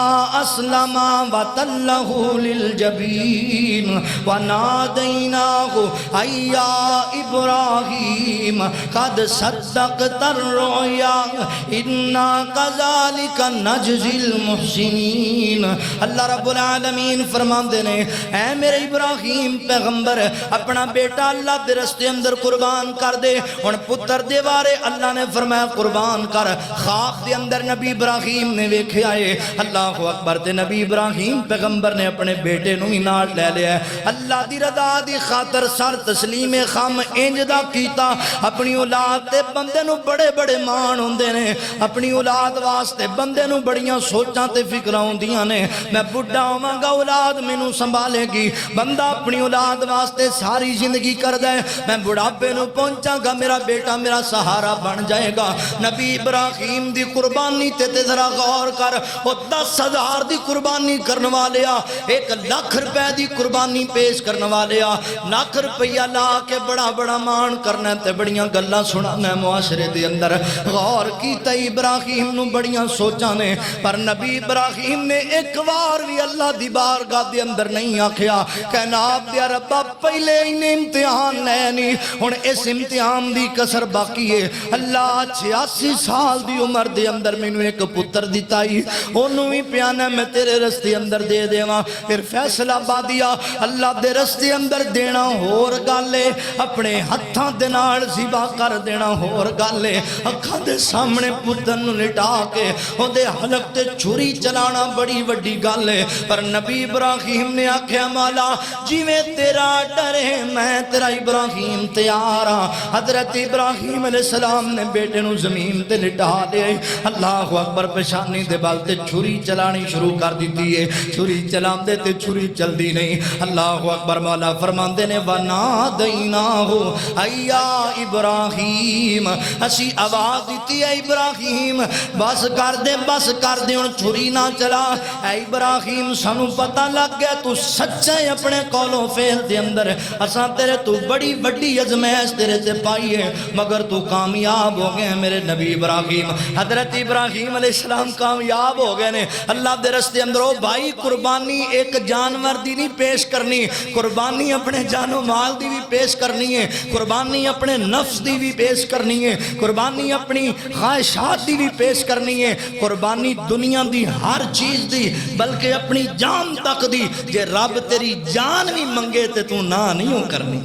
اسلم وتلہ للجبین ونادیناہ ایا ابراہیم قد صدقت الرؤیا انا کذالک نجزی المحسنین۔ اللہ رب العالمین فرماندے نے اے میرے ابراہیم پیغمبر، اپنا بیٹا اللہ دے رستے اندر قربان کر دے۔ اور پتر دے بارے اللہ نے فرمایا قربان کر۔ خواب دے اندر نبی ابراہیم نے ویکھے آئے، اللہ اکبر، تے نبی ابراہیم پیغمبر نے اپنے بیٹے نو ہی نال لے لیا ہے۔ اللہ دی رضا دی خاطر سر تسلیم خم انج دا کیتا۔ اپنی اولاد تے بندے نو بڑے بڑے مان ہوندے نے، اپنی اولاد واسطے بندے نو بڑیاں سوچاں تے فکراں ہوندیاں نے، میں بڑھا ہوواں گا اولاد مینوں سنبھالے گی۔ بندہ اپنی اولاد واسطے ساری زندگی کردا ہے، میں بڑھاپے نو پہنچاں گا میرا بیٹا میرا سہارا بن جائے گا۔ نبی ابراہیم دی قربانی تے ذرا غور کر، وہ 10,000 دی قربانی کرنے والیا، 1,00,000 روپے دی قربانی پیش کرنے والیا، 1,00,000 روپیہ لا کے بڑا بڑا مان کرنا تے بڑیاں گلاں سنانا معاشرے دے اندر۔ غور کیتا ابراہیم نو بڑیاں سوچاں نے، پر نبی ابراہیم نے ایک بار بھی اللہ دی بارگاہ دے اندر نہیں آکھیا کہنا آپ دیا ربا پہلے انہیں امتحان لینی، ہن اس امتحان دی کسر باقی ہے۔ اللہ 86 سال دی عمر دے اندر میں نے ایک پتر دیتا ہی، انہوں بھی پیانا میں تیرے رستے اندر دے دے ماں۔ پھر فیصلہ بادیا اللہ دے رستے اندر دینا ہور گالے، اپنے ہتھاں دے نال زبا کر دینا ہور گالے، اکھاں دے سامنے پتر نو لٹا کے وہ دے حلق تے چھری چلانا بڑی وڈی گالے۔ پر نبی ابراہیم نے آکھیا مولا جی میں تیرا ڈرے میں تیرا ابراہیم تیار ہاں۔ حضرت ابراہیم علیہ السلام نے بیٹے نو زمین تے لٹا دے، اللہ اکبر، پیشانی دے بال تے چھری چلانی شروع کر دیتی ہے۔ چھری چلان دے تے چھری چل دی نہیں۔ اللہ اکبر، مولا فرماندے نے وَنَادَيْنَاهُ اَيَّا ابراہیم، اسی آواز دیتی ہے ابراہیم بس کر دے ان چھری نہ چلا۔ اے ابراہیم سانو پتہ لگ گیا تو سچا ہے اپنے قولوں فعل دے اندر، اساں تیرے تو بڑی بڑی ازمائش تیرے سے پائی ہے مگر تو کامیاب ہو گئے۔ میرے نبی ابراہیم حضرت ابراہیم علیہ السلام کامیاب ہو گئے نے اللہ دے رستے اندر۔ او بھائی قربانی ایک جانور دی نہیں پیش کرنی، قربانی اپنے جان و مال دی بھی پیش کرنی ہے، قربانی اپنے نفس دی بھی پیش کرنی ہے، قربانی اپنی خواہشات دی بھی پیش کرنی ہے، قربانی دنیا دی ہر چیز دی بلکہ اپنی جان تک دی۔ جے رب تیری جان بھی منگے تے تو نہ نہیں ہو کرنی۔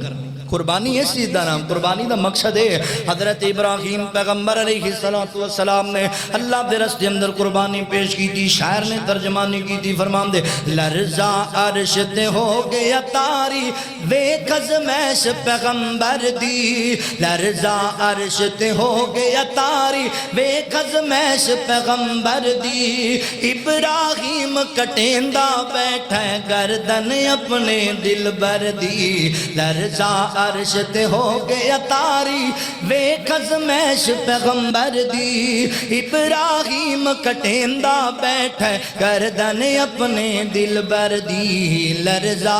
قربانی اس چیز دا نام، قربانی دا مقصد ہے۔ حضرت ابراہیم پیغمبر علیہ السلام نے اللہ دے رستے اندر قربانی پیش کی تھی۔ شاعر نے ترجمانی کی تھی، فرمان دے لرزا عرش تے ہو گیا تاری ویکھ ازمائش پیغمبر دی، لرزا عرش تے ہو گیا تاری ویکھ ازمائش پیغمبر دی، ابراہیم کٹیندا بیٹھا گردن اپنے دل بر دی، لرزا عرش تے ہو گیا تاری ویکھ ازمائش پیغمبر دی، ابراہیم کٹیندا بیٹھا گردن اپنے دل بر دی، لرزا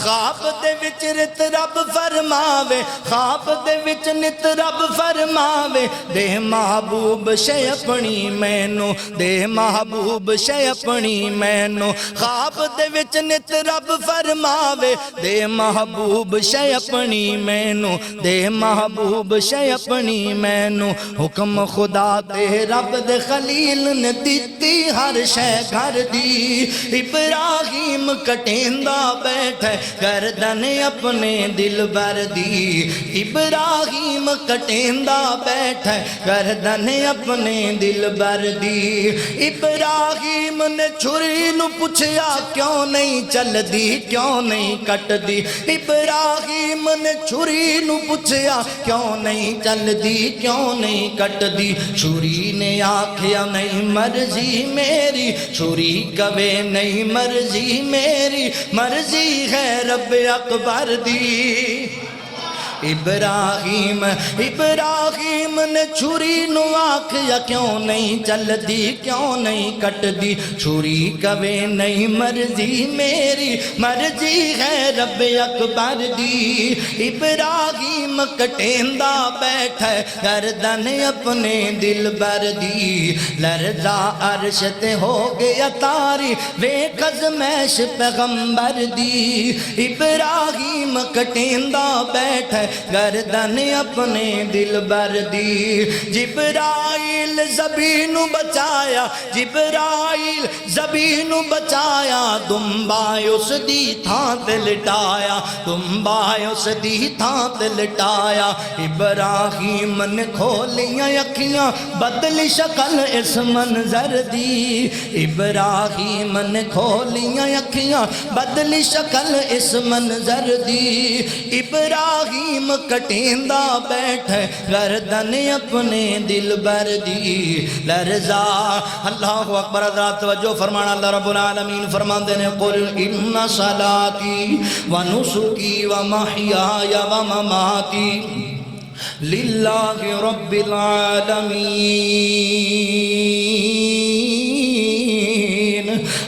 خواب دے وچ رت رب فرماوے، خواب دے وچ نت رب فرماوے، دے محبوب شے اپنی مینوں، دے محبوب شے اپنی مینوں، خواب دے وچ نت رب فرماوے، دے محبوب شے اپنی مینو دے محبوب شے اپنی مینو حکم خدا تے رب دے خلیل نے دیتی ہر شے گھر دی ابراہیم کٹیندا بیٹھے گردن اپنے دل بر دی ابراہیم کٹیندا بیٹھے گردن اپنے دل بر دی ابراہیم نے چھری نو پوچھیا کیوں نہیں چل دی کیوں نہیں کٹ دی ابراہیم نے چھری نو پوچھیا کیوں نہیں چل دی کیوں نہیں کٹ دی چھری نے آکھیا نہیں مرضی میری چھری کبے نہیں مرضی میری مرضی ہے رب اکبر دی ابراہیم نے چھری نو آکھیا کیوں نہیں چل دی کیوں نہیں کٹ دی چھری کبے نہیں مرضی میری مرضی ہے رب اکبر دی ابراہیم کٹیندا بیٹھے گردن اپنے دل بر دی لرزا عرش تے ہو گیا تاری ویکھ ازمیش پیغمبر دی ابراہیم کٹیندا بیٹھے گردن اپنے دل بر دی جبرائیل زبینو بچایا جبرائیل زبینو بچایا دمبائے اس دی تھاں تے لٹایا دمبائے اس دی تھاں تے لٹایا ابراہیم نے کھولیاں اکھیاں بدلی شکل اس منظر دی ابراہیم نے کھولیاں اکھیاں بدلی شکل اس منظر دی ابراہیم کٹیندا بیٹھے گردن اپنے دل بر دی لرزا اللہ اکبر حضرات توجہ فرمانا اللہ رب العالمین فرماندے نے قل ان صلاتی و نسکی و محیای و مماتی للہ رب العالمین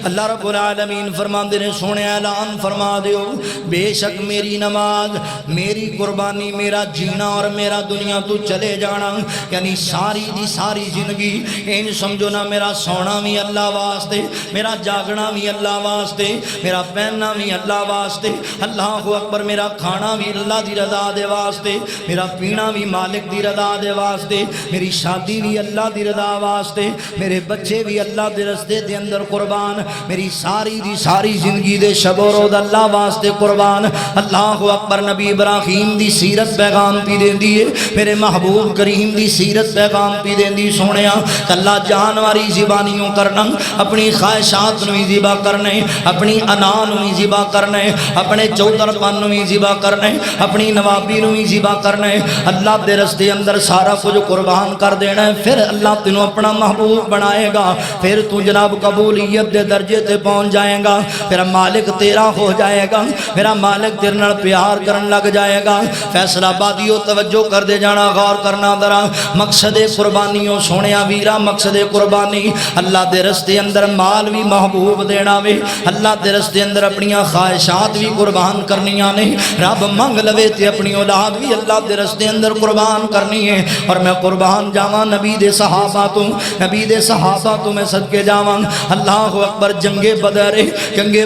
اللہ رب العالمین فرمان دے سونے اعلان فرما دیو بے شک میری نماز میری قربانی میرا جینا اور میرا دنیا تو چلے جانا یعنی ساری دی ساری زندگی این سمجھو نا میرا سونا بھی اللہ واسطے میرا جاگنا بھی اللہ واسطے میرا پہننا بھی اللہ واسطے اللہ اکبر میرا کھانا بھی اللہ دی رضا دے واسطے میرا پینا بھی مالک دی رضا دے واسطے میری شادی بھی اللہ دی رضا واسطے میرے بچے بھی اللہ دے رستے دے اندر قربان میری ساری دی ساری زندگی دے شب و روز اللہ واسطے قربان اللہ اکبر نبی ابراہیم دی سیرت پیغام پی دین دیئے میرے محبوب کریم دی سیرت پیغام پی دین دی سونیا اللہ جانواری زبانیوں کرنا اپنی خواہشات نوی زبا کرنے اپنی انا نوی زبا کرنے اپنے چودر پان نوی زبا کرنے اپنی نوابی نوی زبا کرنے اللہ دے رستے اندر سارا کچھ قربان کر دینا ہے پھر اللہ تنوں اپنا محبوب بنائے گا پھر تو جناب قبولیت دے درجے تے پہنچ جائے گا میرا مالک تیرا ہو جائے گا میرا مالک تیرے نال پیار کرن لگ جائے گا فیصلہ بادیو توجہ کر دے جانا غور کرنا ذرا مقصد قربانیوں سونیا ویرا مقصد قربانی اللہ دے رستے اندر مال بھی محبوب دینا وے اللہ دے رستے اندر اپنی خواہشات بھی قربان کرنیاں نے رب منگ لوے تے اپنی اولاد بھی اللہ دے رستے اندر قربان کرنی ہے اور میں قربان جاواں نبی دے صحابہ تو میں صدقے جاواں اللہ اکبر جنگ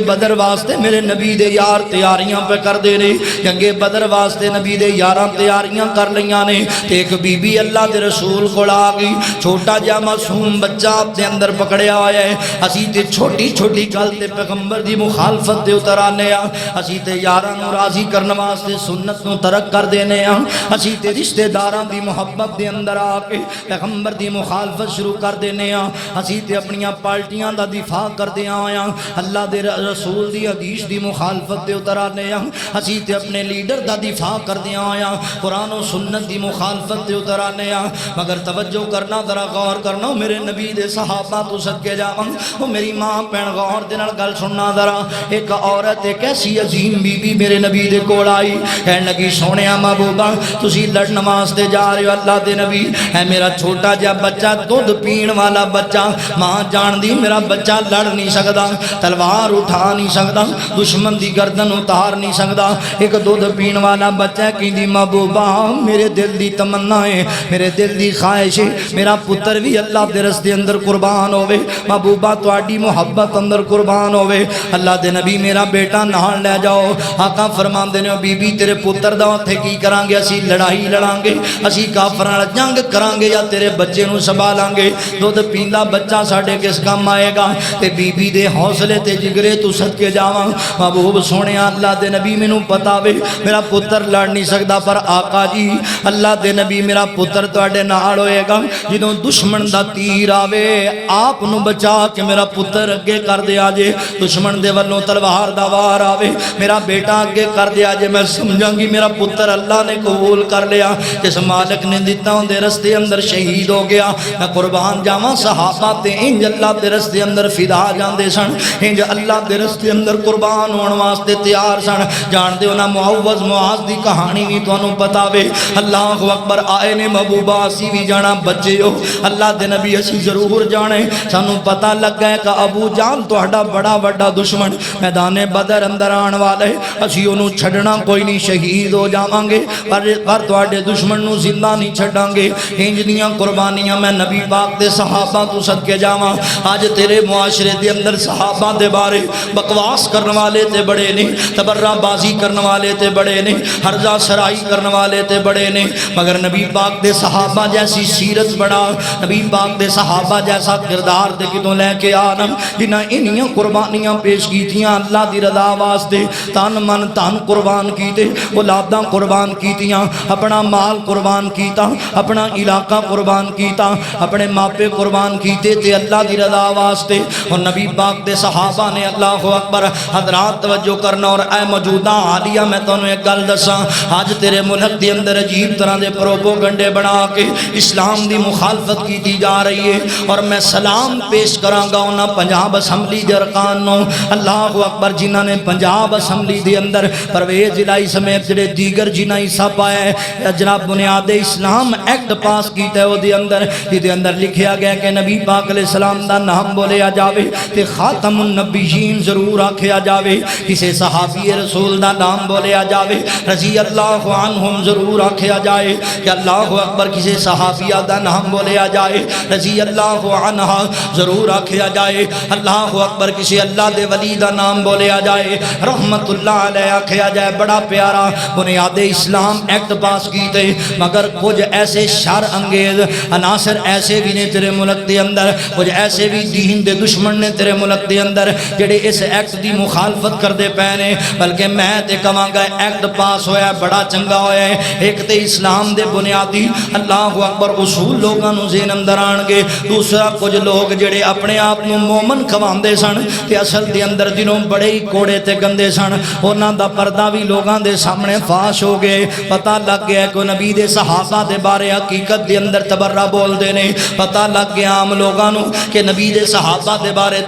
بدر واسطے میرے نبی دے یار تیاریاں پہ کر دے رہے جنگ بدر واسطے نبی دے یاراں تیاریاں کر لیاں نے ایک بی بی اللہ دے رسول کو آ گئی چھوٹا جا معصوم بچہ اپنے اندر پکڑیا آیا ہے اسی تے چھوٹی چھوٹی گل تے پیغمبر دی مخالفت دے اتر آنے اسی تے یاراں نو راضی کرنے واسطے سنت نو ترک کر دینے اسی تے رشتہ داراں دی محبت دے اندر آ کے پیغمبر دی مخالفت شروع کر دینے اسی تے اپنی پارٹیاں دا دفاع کر دے آیا اللہ دے رسول دی حدیث دی مخالفت دے اتر آنے اسی تے اپنے لیڈر دا دفاع کر دے آیا قرآن و سنت دی مخالفت دے اتر آنے مگر توجہ کرنا ذرا غور کرنا میرے نبی دے صحابہ تو صدقے جاواں وہ میری ماں پین غور دے نال گل سننا ذرا ایک عورت ایک ایسی عظیم بی بی میرے نبی دے کول آئی کہن لگی سونیا محبوبا تسی لڑن واسطے جا رہے ہو اللہ دے نبی ہے میرا چھوٹا جا بچہ دودھ پین والا بچہ ماں جان دی میرا بچہ لڑ نہیں نہیں سکدا، تلوار اٹھا نہیں سکدا، دشمن دی گردن اتار نہیں سکدا۔ ایک دودھ پین والا بچہ کہندی محبوبہ میرے دل دی تمنا ہے، میرے دل دی خواہش ہے میرا پتر بھی اللہ دے رستے اندر قربان ہوئے، محبوبہ تواڈی محبت اندر قربان ہوئے، اللہ دے نبی میرا بیٹا نال لے جاؤ۔ آقا فرماندے نے بی بی تیرے پتر دا اوتھے کی کران گے، اسی لڑائی لڑاں گے، اسی کافراں نال جنگ کران گے یا تیرے بچے نو سنبھالاں گے، دودھ پیندا بچہ ساڈے کس کام آئے گا؟ تے بی بی دے حوصلے تے جگرے تو صدقے جاواں۔ محبوب سونیا اللہ دے نبی مینوں پتا وے میرا پتر لڑ نہیں سکدا، پر آقا جی اللہ دے نبی میرا پتر تواڈے نال ہوئے گا، جدوں دشمن دا تیر آوے آپ نو بچا کہ میرا پتر اگے کر دیا جے، دشمن دے والوں تلوار دا وار آوے میرا بیٹا اگے کر دیا جے، میں سمجھاں گی میرا پتر اللہ نے قبول کر لیا، جس مالک نے دیتا ہوں دے رستے اندر شہید ہو گیا۔ میں قربان جاواں صحابہ تے انج اللہ دے رستے اندر فدا جاندے سن، انج اللہ دے رستے اندر قربان ہون واسطے تیار سن۔ جان دے انہاں معوذ معاذ دی کہانی بھی تانوں پتا وے، اللہ اکبر آئے نے محبوبہ اسی بھی جانا بچے ہو، اللہ دے نبی اسی ضرور جانے، سانوں پتہ لگ گئے کہ ابو جان تہاڈا بڑا بڑا دشمن میدان بدر اندر آن والے، اسی انہوں چھڑنا کوئی نہیں، شہید ہو جاواں گے پر تہاڈے دشمن نو زندہ نہیں چھڑاں گے۔ انج دیاں قربانیاں میں نبی پاک دے صحابہ تو صدقے جاواں۔ آج تیرے معاشرے دے اندر صحابہ دے بارے بکواس کرنے والے تے بڑے نے، تبرہ بازی کرنے والے تے بڑے نے، ہرزہ سرائی کرنے والے تے بڑے نے، مگر نبی پاک دے صحابہ جیسی سیرت بڑا، نبی پاک دے صحابہ جیسا کردار دے کتوں لے کے آنا، جنہاں انہیاں قربانیاں پیش کیتیاں اللہ دی رضا واسطے، تن من تن قربان کیتے، اولاداں قربان کیتیاں، اپنا مال قربان کیتا، اپنا علاقہ قربان کیتا، اپنے ماپے قربان کیتے تے اللہ دی رضا واسطے۔ اور نبی پاک دے صحابہ نے اللہ اکبر حضرات توجہ کرنا، اور اے موجودہ عالیہ میں تانوں ایک گل دساں، آج تیرے ملک دے اندر عجیب طرح دے پروپیگنڈے بنا کے اسلام دی مخالفت کی جا رہی ہے، اور میں سلام پیش کراں گا انہاں پنجاب اسمبلی دے ارکان نو، اللہ اکبر جنہاں نے پنجاب اسمبلی دے اندر پرویز الہی سمیت جڑے دیگر جنہاں حصہ پایا ہے، جناب بنیاد اسلام ایکٹ پاس کیتا ہے، وہ دے اندر جدے اندر لکھیا گیا کہ نبی پاک علیہ السلام دا نام بولیا جاوے تے خاتم النبیین ضرور آکھیا جاوے، کسے صحابی رسول دا نام بولیا جاوے، رضی اللہ عنہم ضرور آکھیا جائے، کہ اللہ اکبر کسے صحابیہ دا نام بولیا جائے، رضی اللہ عنہ ضرور آکھیا جائے، اللہ اکبر کسی اللہ دے ولی دا نام بولیا جائے، رحمت اللہ علیہ آکھیا جائے۔ بڑا پیارا بنیاد اسلام ایکٹ پاس کیتے، مگر کچھ ایسے شر انگیز عناصر ایسے بھی نے تیرے ملک دے اندر، کچھ ایسے بھی دین دے دشمن نے تیرے ملک دے اندر جڑے اس ایکٹ دی مخالفت کر دے پینے، بلکہ میں تے کہاں گا ایکٹ پاس ہویا ہے بڑا چنگا ہویا ہے، ایک تے اسلام دے بنیادی اللہ اکبر اصول لوگاں نو ذہن اندر آن گے، دوسرا کچھ لوگ جڑے اپنے آپ نو مومن کھواندے سن تے اصل دے اندر دنوں بڑے ہی کوڑے تے گندے سن، انہاں دا پردہ بھی لوگاں دے سامنے فاش ہو گئے، پتہ لگ گیا کہ نبی دے صحابہ دے بارے حقیقت دے اندر تبرہ بول دے نے، پتہ لگ گیا عام لوگاں نو کہ نبی دے صحابہ دے بارے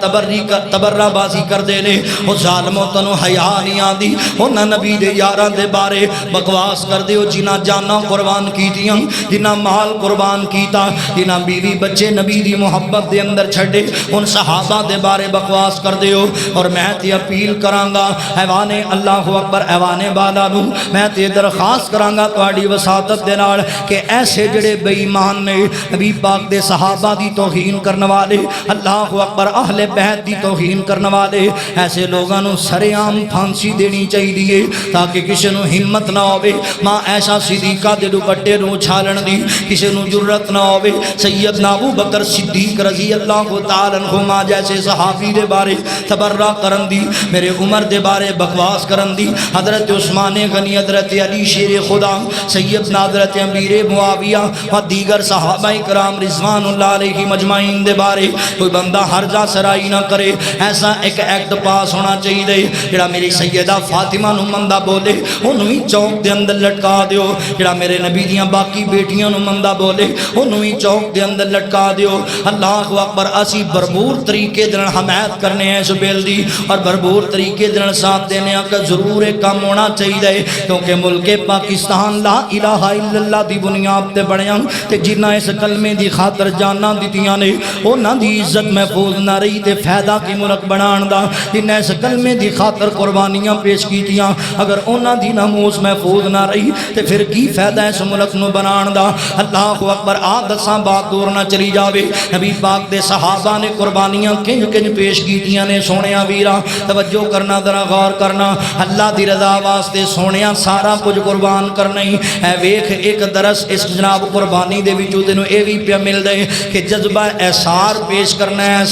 تبرہ بازی کر دے نے، او ظالموں تنو حیا نہیں آندی، انہاں نبی دے یاراں دے بارے بکواس کر دیو، جنہاں جاناں قربان کیتیاں، جنہاں مال قربان کیتا، جنہاں بیوی بچے نبی دی محبت دے اندر چھڑے، ان صحابہ دے بارے بکواس کر دیو۔ اور میں تے اپیل کراں گا ایوان اللہ اکبر ایوان بالا نو، میں تے درخواست کراں گا تواڈی وساطت دے نال کہ ایسے جڑے بے ایمان نے نبی پاک دے صحابہ دی توہین کرنے والے، اللہ اکبر اہل بیت دی توہین کرنے والے، ایسے لوگاں نو سرعام پھانسی دینی چاہیے تاکہ کسی نو ہمت نہ ہوے ماں ایسا صدیقہ دے دوپٹے نو چھالن دی، کسی نو جرت نہ ہوے سیدنا ابو بکر صدیق رضی اللہ تعالی عنہ جیسے صحابی دے بارے تبرہ کرن دی، میرے عمر دے بارے بکواس کرن دی، حضرت عثمان غنی، حضرت علی شیر خدا، سیدنا حضرت امیر معاویہ و دیگر صحابہ کرام رضوان اللہ علیہ مجمعین دے بارے کوئی بندہ ہرجا سرائی نہ کرے۔ ایسا ایک ایکٹ پاس ہونا چاہیے جڑا میری سیدہ فاطمہ نو مندہ بولے انہوں ہی چوک دے اندر لٹکا دیو، جڑا میرے نبی دیاں باقی بیٹیاں نو مندہ بولے انہوں ہی چوک دے اندر لٹکا دیو۔ اللہ اکبر اسی بھرپور طریقے دن حمایت کرنے ہیں سبیل دی، اور بھرپور طریقے دن ساتھ دینے کا ضرور کام ہونا چاہیے، کیونکہ ملک پاکستان لا الہ الا اللہ دی بنیاد تے بڑیاں تے جنہ اس کلمے دی خاطر جاناں دتیاں نے انہاں دی عزت محفوظ نہ رہی تے فائدہ کی ملک بنان دا انہیں اس کلمے دی خاطر قربانیاں پیش کیتیاں اگر انہاں دی ناموس محفوظ نہ رہی تے پھر کی فائدہ اس ملک نو بنان دا اللہ اکبر آدساں بات دور نہ چلی جاوے نبی پاک دے صحابہ نے قربانیاں کنج کنج پیش کیتیاں نے سونیاں ویرا توجہ کرنا ذرا غور کرنا اللہ دی رضا واسطے سونیاں سارا کچھ قربان کرنا ہی اے ویکھ ایک درس اس جناب قربانی دے وچوں تینوں اے وی پیا مل دے کہ جذبہ احسار پیش کرنا ہے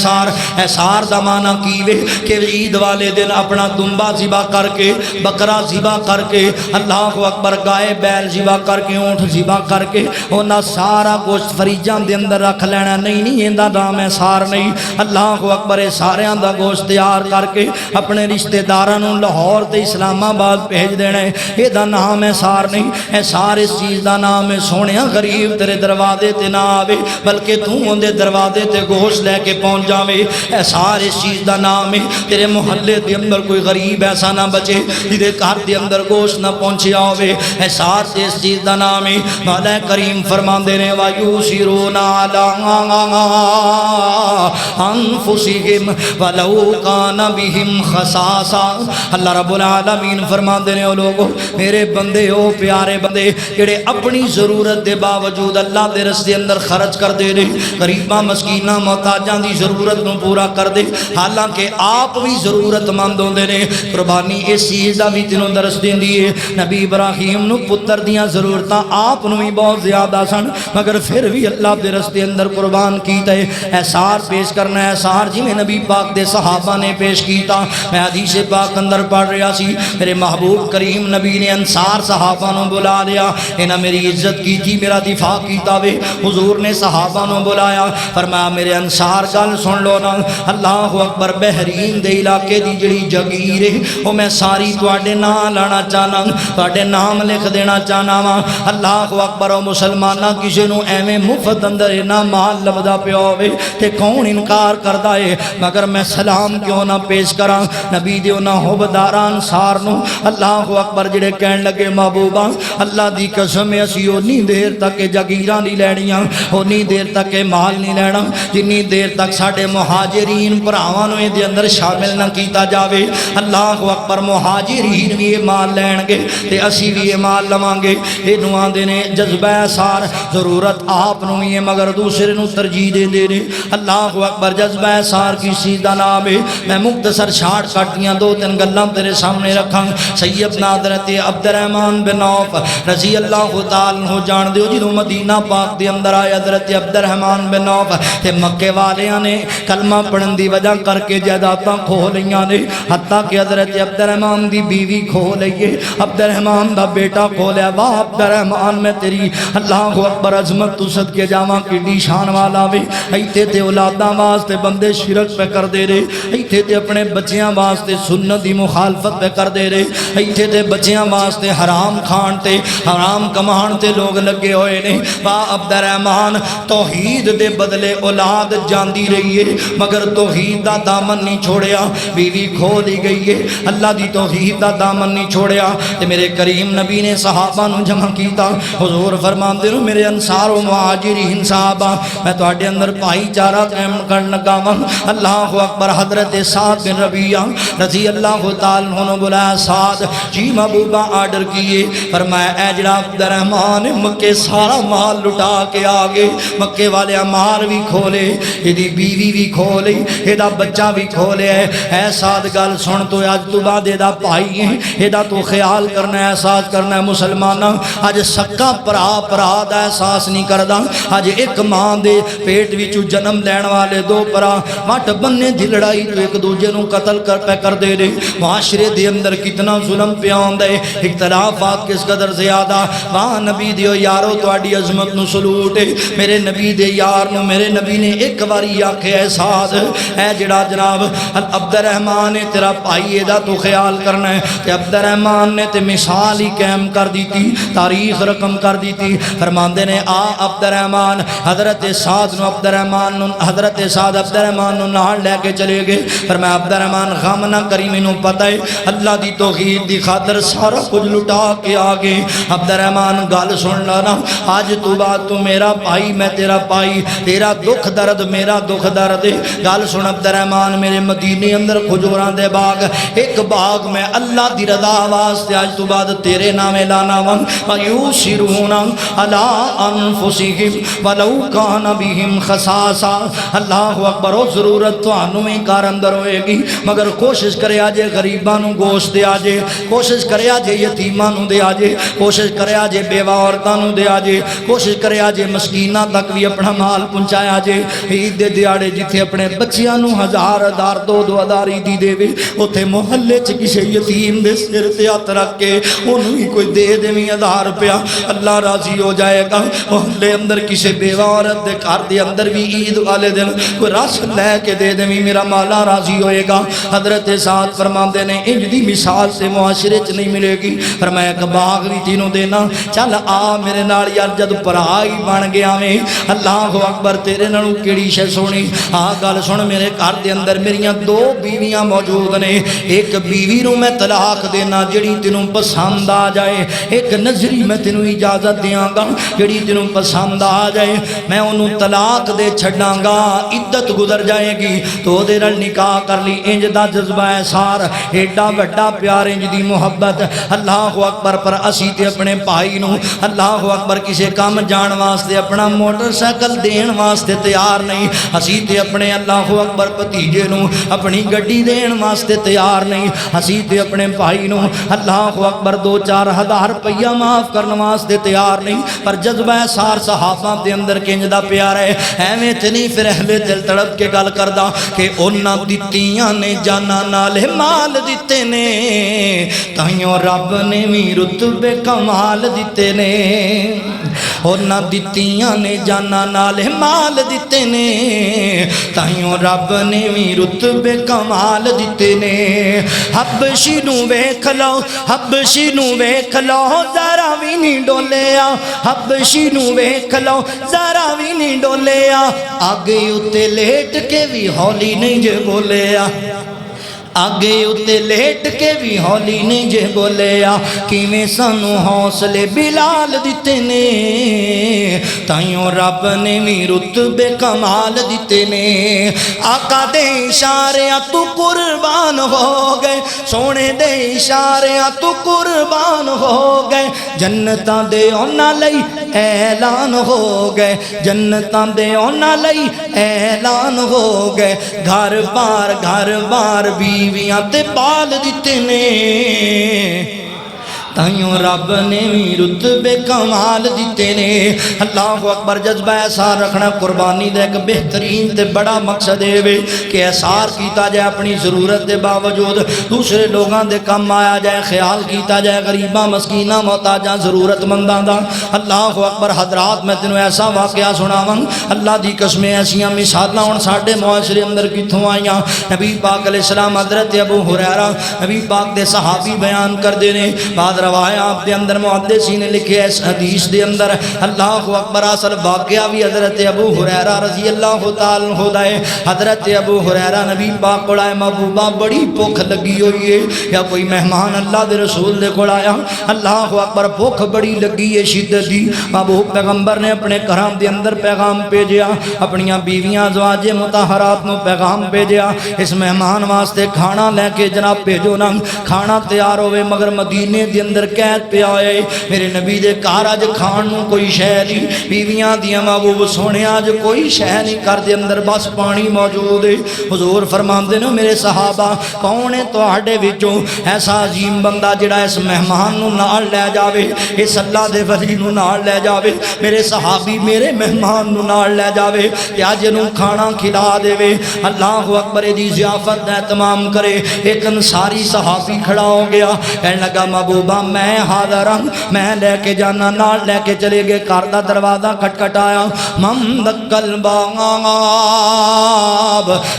احسار دا معنی کی وے کہ عید والے دن اپنا دمبا ذبح کر کے بکرا ذبح کر کے اللہ اکبر گائے بیل ذبح کر کے اونٹ ذبح کر کے انہاں سارا گوشت فریجاں دے اندر رکھ لینا نہیں ایندا نام احسار نہیں اللہ اکبر ساریاں دا گوشت تیار کر کے اپنے رشتہ داراں نوں لاہور تے اسلام آباد بھیج دینا ہے اے دا نام احسار نہیں احسار اس چیز دا نام ہے سونیا غریب تیرے دروازے تے نہ آوے بلکہ تو اندے دروازے تے گوشت لے کے پہنچ جاوے احسار اس چیز دا نام ہے تیرے محلے دے اندر کوئی غریب ایسا نہ بچے جدے گھر دے اندر گوشت نہ پہنچیا ہوئے احسار اس چیز دا نام ہے مولا کریم فرماندے نے وَيُوسِرُونَ عَلَىٰ أَنفُسِهِمْ وَلَوْ كَانَ بِهِمْ خَصَاصَةٌ اللہ رب العالمین فرماندے نے او لوگو میرے بندے او پیارے بندے جڑے اپنی ضرورت دے باوجود اللہ دے رستے اندر خرچ کر دے نے غریباں مسکیناں محتاجاں دی ضرورت نو پورا کر دے حالانکہ آپ بھی ضرورت مند ہوندے نے قربانی اس چیز دا بھی تینوں درس دیندی ہے نبی ابراہیم نو پتر دیاں ضرورتاں آپ نو بھی بہت زیادہ سن مگر پھر بھی اللہ دے رستے اندر قربان کیتا ہے احسار پیش کرنا ہے احسار جی میں نبی پاک دے صحابہ نے پیش کیتا میں حدیث پاک اندر پڑھ رہا سی میرے محبوب کریم نبی نے انصار صحابہ نو بلا لیا انہاں میری عزت کی تھی میرا دفاع کیتا وے حضور نے صحابہ نو بلایا فرمایا میرے انصار گل سن لو نا اللہ اکبر بحرین دے علاقے دی جڑی جگیر ہے وہ میں ساری تواڈے نام لانا چاہنا تواڈے نام لکھ دینا چاہنا وا اللہ اکبر او مسلماناں کسے نو ایویں مفت اندر نہ مال لبدا پیا ہوے تے کون انکار کردا ہے مگر میں سلام کیوں نہ پیش کراں نبی دے انہاں حبداراں انصار نو اللہ اکبر جڑے کہن لگے محبوباں اللہ دی قسم اسی اونی دیر تک جگیراں نہیں لینیاں اونی دیر تک مال نہیں لینا جنی دیر تک ساڈے مہاجرین بھراواں نو دے اندر شامل نہ کیتا جاوے اللہ اکبر مہاجرین بھی یہ مال لین گے تے اسی بھی یہ مال لواں گے اے نو آندے نے جذبہ احسار ضرورت آپ نو ہی ہے مگر دوسرے نو ترجیح دے دے نے اللہ اکبر جذبہ احسار کی چیز دا نام ہے میں مختصر شارٹ کٹیاں دو تین گلاں تیرے سامنے رکھاں سیدنا حضرت عبد الرحمن بن عوف رضی اللہ تعالی عنہ جان دیو جدوں مدینہ پاک دے اندر آئے حضرت عبد الرحمن بن عوف تے مکے والیاں نے کلمہ پڑھن دی وجہ کر کے جائیداداں کھو لیاں نے حتیٰ کہ حضرت عبد الرحمن دی بیوی کھو لئیے عبد الرحمن دا بیٹا کھو لیا واہ عبد الرحمن میں تیری اللہ اکبر عظمت تو صدقے جاواں کیڈی شان والا وے ایتھے تے اولاداں واسطے بندے شرک پہ کر دے رہے ایتھے تے اپنے بچیاں واسطے سنت دی مخالفت پہ کر دے رہے ایتھے تے بچیاں واسطے حرام کھان تے حرام کمان تے لوگ لگے ہوئے نے واہ عبد الرحمن توحید دے بدلے اولاد جاندی رہی ہے مگر توحید دا دامن نہیں چھوڑیا بیوی کھو لی گئی ہے اللہ دی توحید دا دامن نہیں چھوڑیا تے میرے کریم نبی نے صحابہ نو جمع کیتا حضور فرماندے نو میرے انصار و مہاجرین صحابہ میں تواڈے اندر بھائی چارہ قائم کرن لگا وا اللہ اکبر حضرت سعد بن ربیعہ رضی اللہ تعالی عنہ نے بلایا سعد جی محبوبہ آرڈر کیے فرمایا اے جڑا عبد الرحمن مکے سارا مال لٹا کے آگے مکے والے مال بھی کھولے ایدی بیوی بھی کھولے ایدا بچہ بھی کھولے اے سعد گل سن تو آج تو بعد ایدا پائی ہے ایدا تو خیال کرنا ہے احساس کرنا ہے مسلمانہ آج سکا پرا دا احساس نہیں کردا آج ایک ماں دے پیٹ وچوں جنم لین والے دو پرا وٹ بننے دی لڑائی تو ایک دوجے نو قتل کر دے رہے معاشرے دے اندر کتنا ظلم پیا ہوندا ہے اختلافات کس قدر زیادہ واہ نبی دیو یارو تواڈی عظمت نو سلوٹ میرے نبی دے یار نو میرے نبی نے ایک باری آکھیا اے سعد اے جڑا جناب عبد الرحمن نے تیرا بھائی دا تو خیال کرنا ہے تے عبد الرحمن نے تے مثال ہی قائم کر دی تھی تاریخ رقم کر دی تھی فرماندے نے عبد الرحمن حضرت سعد نو عبد الرحمن حضرت سعد عبد الرحمن نو نال لے کے چلے گئے فرمایا عبد الرحمن غم نہ کری مینوں پتہ ہے اللہ دی توحید دی خاطر سارا کچھ لٹا کے آگے عبد الرحمن گل سن لانا آج تو بعد تو میرا بھائی میں تیرا بھائی تیرا دکھ درد میرا دکھ درد گل سن عبد الرحمان میرے مدینے اندر کھجوراں دے باغ ایک باغ میں اللہ دی رضا واسطے اج تو بعد تیرے نام لانا ون ویوسرون علی انفسہم ولو کان بہم خصاصہ اللہ اکبر او ضرورت تانوں ہی کار اندر ہوئے گی مگر کوشش کرے آجے غریباں نو گوشت دے آجے کوشش کرے آجے یتیماں نو دے آجے کوشش کرے آجے بیوہ عورتاں نو دے آجے کوشش کرے آجے مسکیناں تک بھی اپنا مال پہنچایا جے عید دے دیاڑے جتھے اپنے بچیاں نو ہزار ہزار دو ہزاری دی دے وے اوتھے محلے چ کسے یتیم دے سر تے ہاتھ رکھ کے اونوں ہی کوئی دے دیویں 1000 روپیہ اللہ راضی ہو جائے گا محلے اندر کسے بیوہ عورت دے گھر دے اندر بھی عید والے دن کوئی رس لے کے دے دیویں میرا مولا راضی ہوئے گا حضرت سعد فرماندے نے انج دی مثال سے معاشرے چ نہیں ملے گی فرمایا کہ باغ بھی تینوں دینا چل آ میرے نال یار جد پرائی بن گیا میں اللہ اکبر تیرے نالوں کیڑی شے سونی آ گل سن میرے گھر دے اندر میریاں 2 بیویاں موجود نے ایک بیوی نو میں طلاق دینا جڑی تینوں پسند آ جائے ایک نظری میں تینوں اجازت دیاں گا جڑی تینوں پسند آ جائے میں انہوں طلاق دے چھڑاں گا عدت گزر جائے گی تو دے نال نکاح کر لی انج دا جذبہ سار ایڈا بڑا پیار انج دی محبت اللہ اکبر پر اسی تے اپنے بھائی نو اللہ اکبر کسے کام جان واسطے اپنا موٹر سائیکل دین واسطے تیار نہیں اسی تے اپنے اللہ اکبر بھتیجے نو اپنی گڈی دین واسطے تیار نہیں اسی تے اپنے بھائی نو اللہ اکبر 2-4 ہزار روپیہ معاف کرنے واسطے تیار نہیں پر جذبہ سار صحابہ دے اندر کنج دا پیار ہے ایویں تے نہیں پھر اہل دل تڑپ کے گل کردا کہ انہاں دتیاں نے جانا نال مال دتے نے تائیوں رب نے بھی رتبے کمال دتے نے انہاں دتیاں نے جانا نال مال دتے نے تائیوں رب نے بھی رتبے کمال دتے نے حبشی نو ویکھ لو حبشی نو ویکھ لو ذرا وی نہیں ڈولیا حبشی نو ویکھ لو ذرا وی نہیں ڈولیا آگے اتے لیٹ کے بھی ہولی نہیں جے بولیا آگے اتے لیٹ کے بھی ہولی نہیں جے بولیا کیویں سانو حوصلے بلال دتے نے تائیوں رب نے بھی رتبے کمال دتے نے آقا دے اشاریاں تو قربان ہو گئے سونے دے اشاریاں تو قربان ہو گئے جنتاں دے اونا لئی اعلان ہو گئے جنتاں دے اونا لئی اعلان ہو گئے گھر بار بیویاں تے بال دیتے نے تائیوں رب نے بھی رتبے کمال دیتے نے اللہ اکبر جذبہ احسار رکھنا قربانی دے ایک بہترین تے بڑا مقصد ہے کہ احسار کیتا جائے اپنی ضرورت دے باوجود دوسرے لوگاں دے کم آیا جائے خیال کیتا جائے غریباں مسکیناں محتاجاں ضرورت منداں دا اللہ اکبر حضرات میں تینوں ایسا واقعہ سناواں اللہ دی قسمیں ایسیاں مثالاں ہن ساڈے معاشرے اندر کتھوں آئیاں نبی پاک علیہ السلام حضرت ابو ہریرہ نبی پاک دے صحابی بیان کر دے نے بعد روایات دے اندر محدثین نے لکھے اس حدیث دے اندر اللہ اکبر اصل واقعہ بھی حضرت ابو ہریرہ رضی اللہ تعالی عنہ دا ہے حضرت ابو ہریرہ نبی پاک کو آئے محبوبہ بڑی بھوک لگی ہوئی ہے یا کوئی مہمان اللہ دے رسول دے کو آیا اللہ اکبر بھوک بڑی لگی ہے شدت دی محبوب پیغمبر نے اپنے گھرام دے اندر پیغام بھیجیا اپنیاں بیویاں ازواج مطہرات نو پیغام بھیجیا اس مہمان واسطے کھانا لے کے جناب بھیجو نا کھانا تیار ہوئے مگر مدینے دے اندر قید پہ آئے میرے نبی دے کار آج کھان نو کوئی شے نہیں بیویاں دیاں محبوب سونے آج کوئی شے نہیں کر دے اندر بس پانی موجود ہے حضور فرماندے نے میرے صحابہ کون ہے تواڈے وچوں ایسا عظیم بندہ جڑا اس مہمان نو نال لے جاوے اس اللہ دے ولی نو نال لے جاوے میرے صحابی میرے مہمان نو نال لے جاوے یا جنوں کھانا کھلا دے وے اللہ اکبر دی ضیافت دا اہتمام کرے ایک انصاری صحابی کھڑا ہو گیا کہنے لگا محبوبہ میں حاضر ہوں میں لے کے جانا نال لے کے چلے گئے کار دا دروازہ کھٹکھٹایا من دکل باب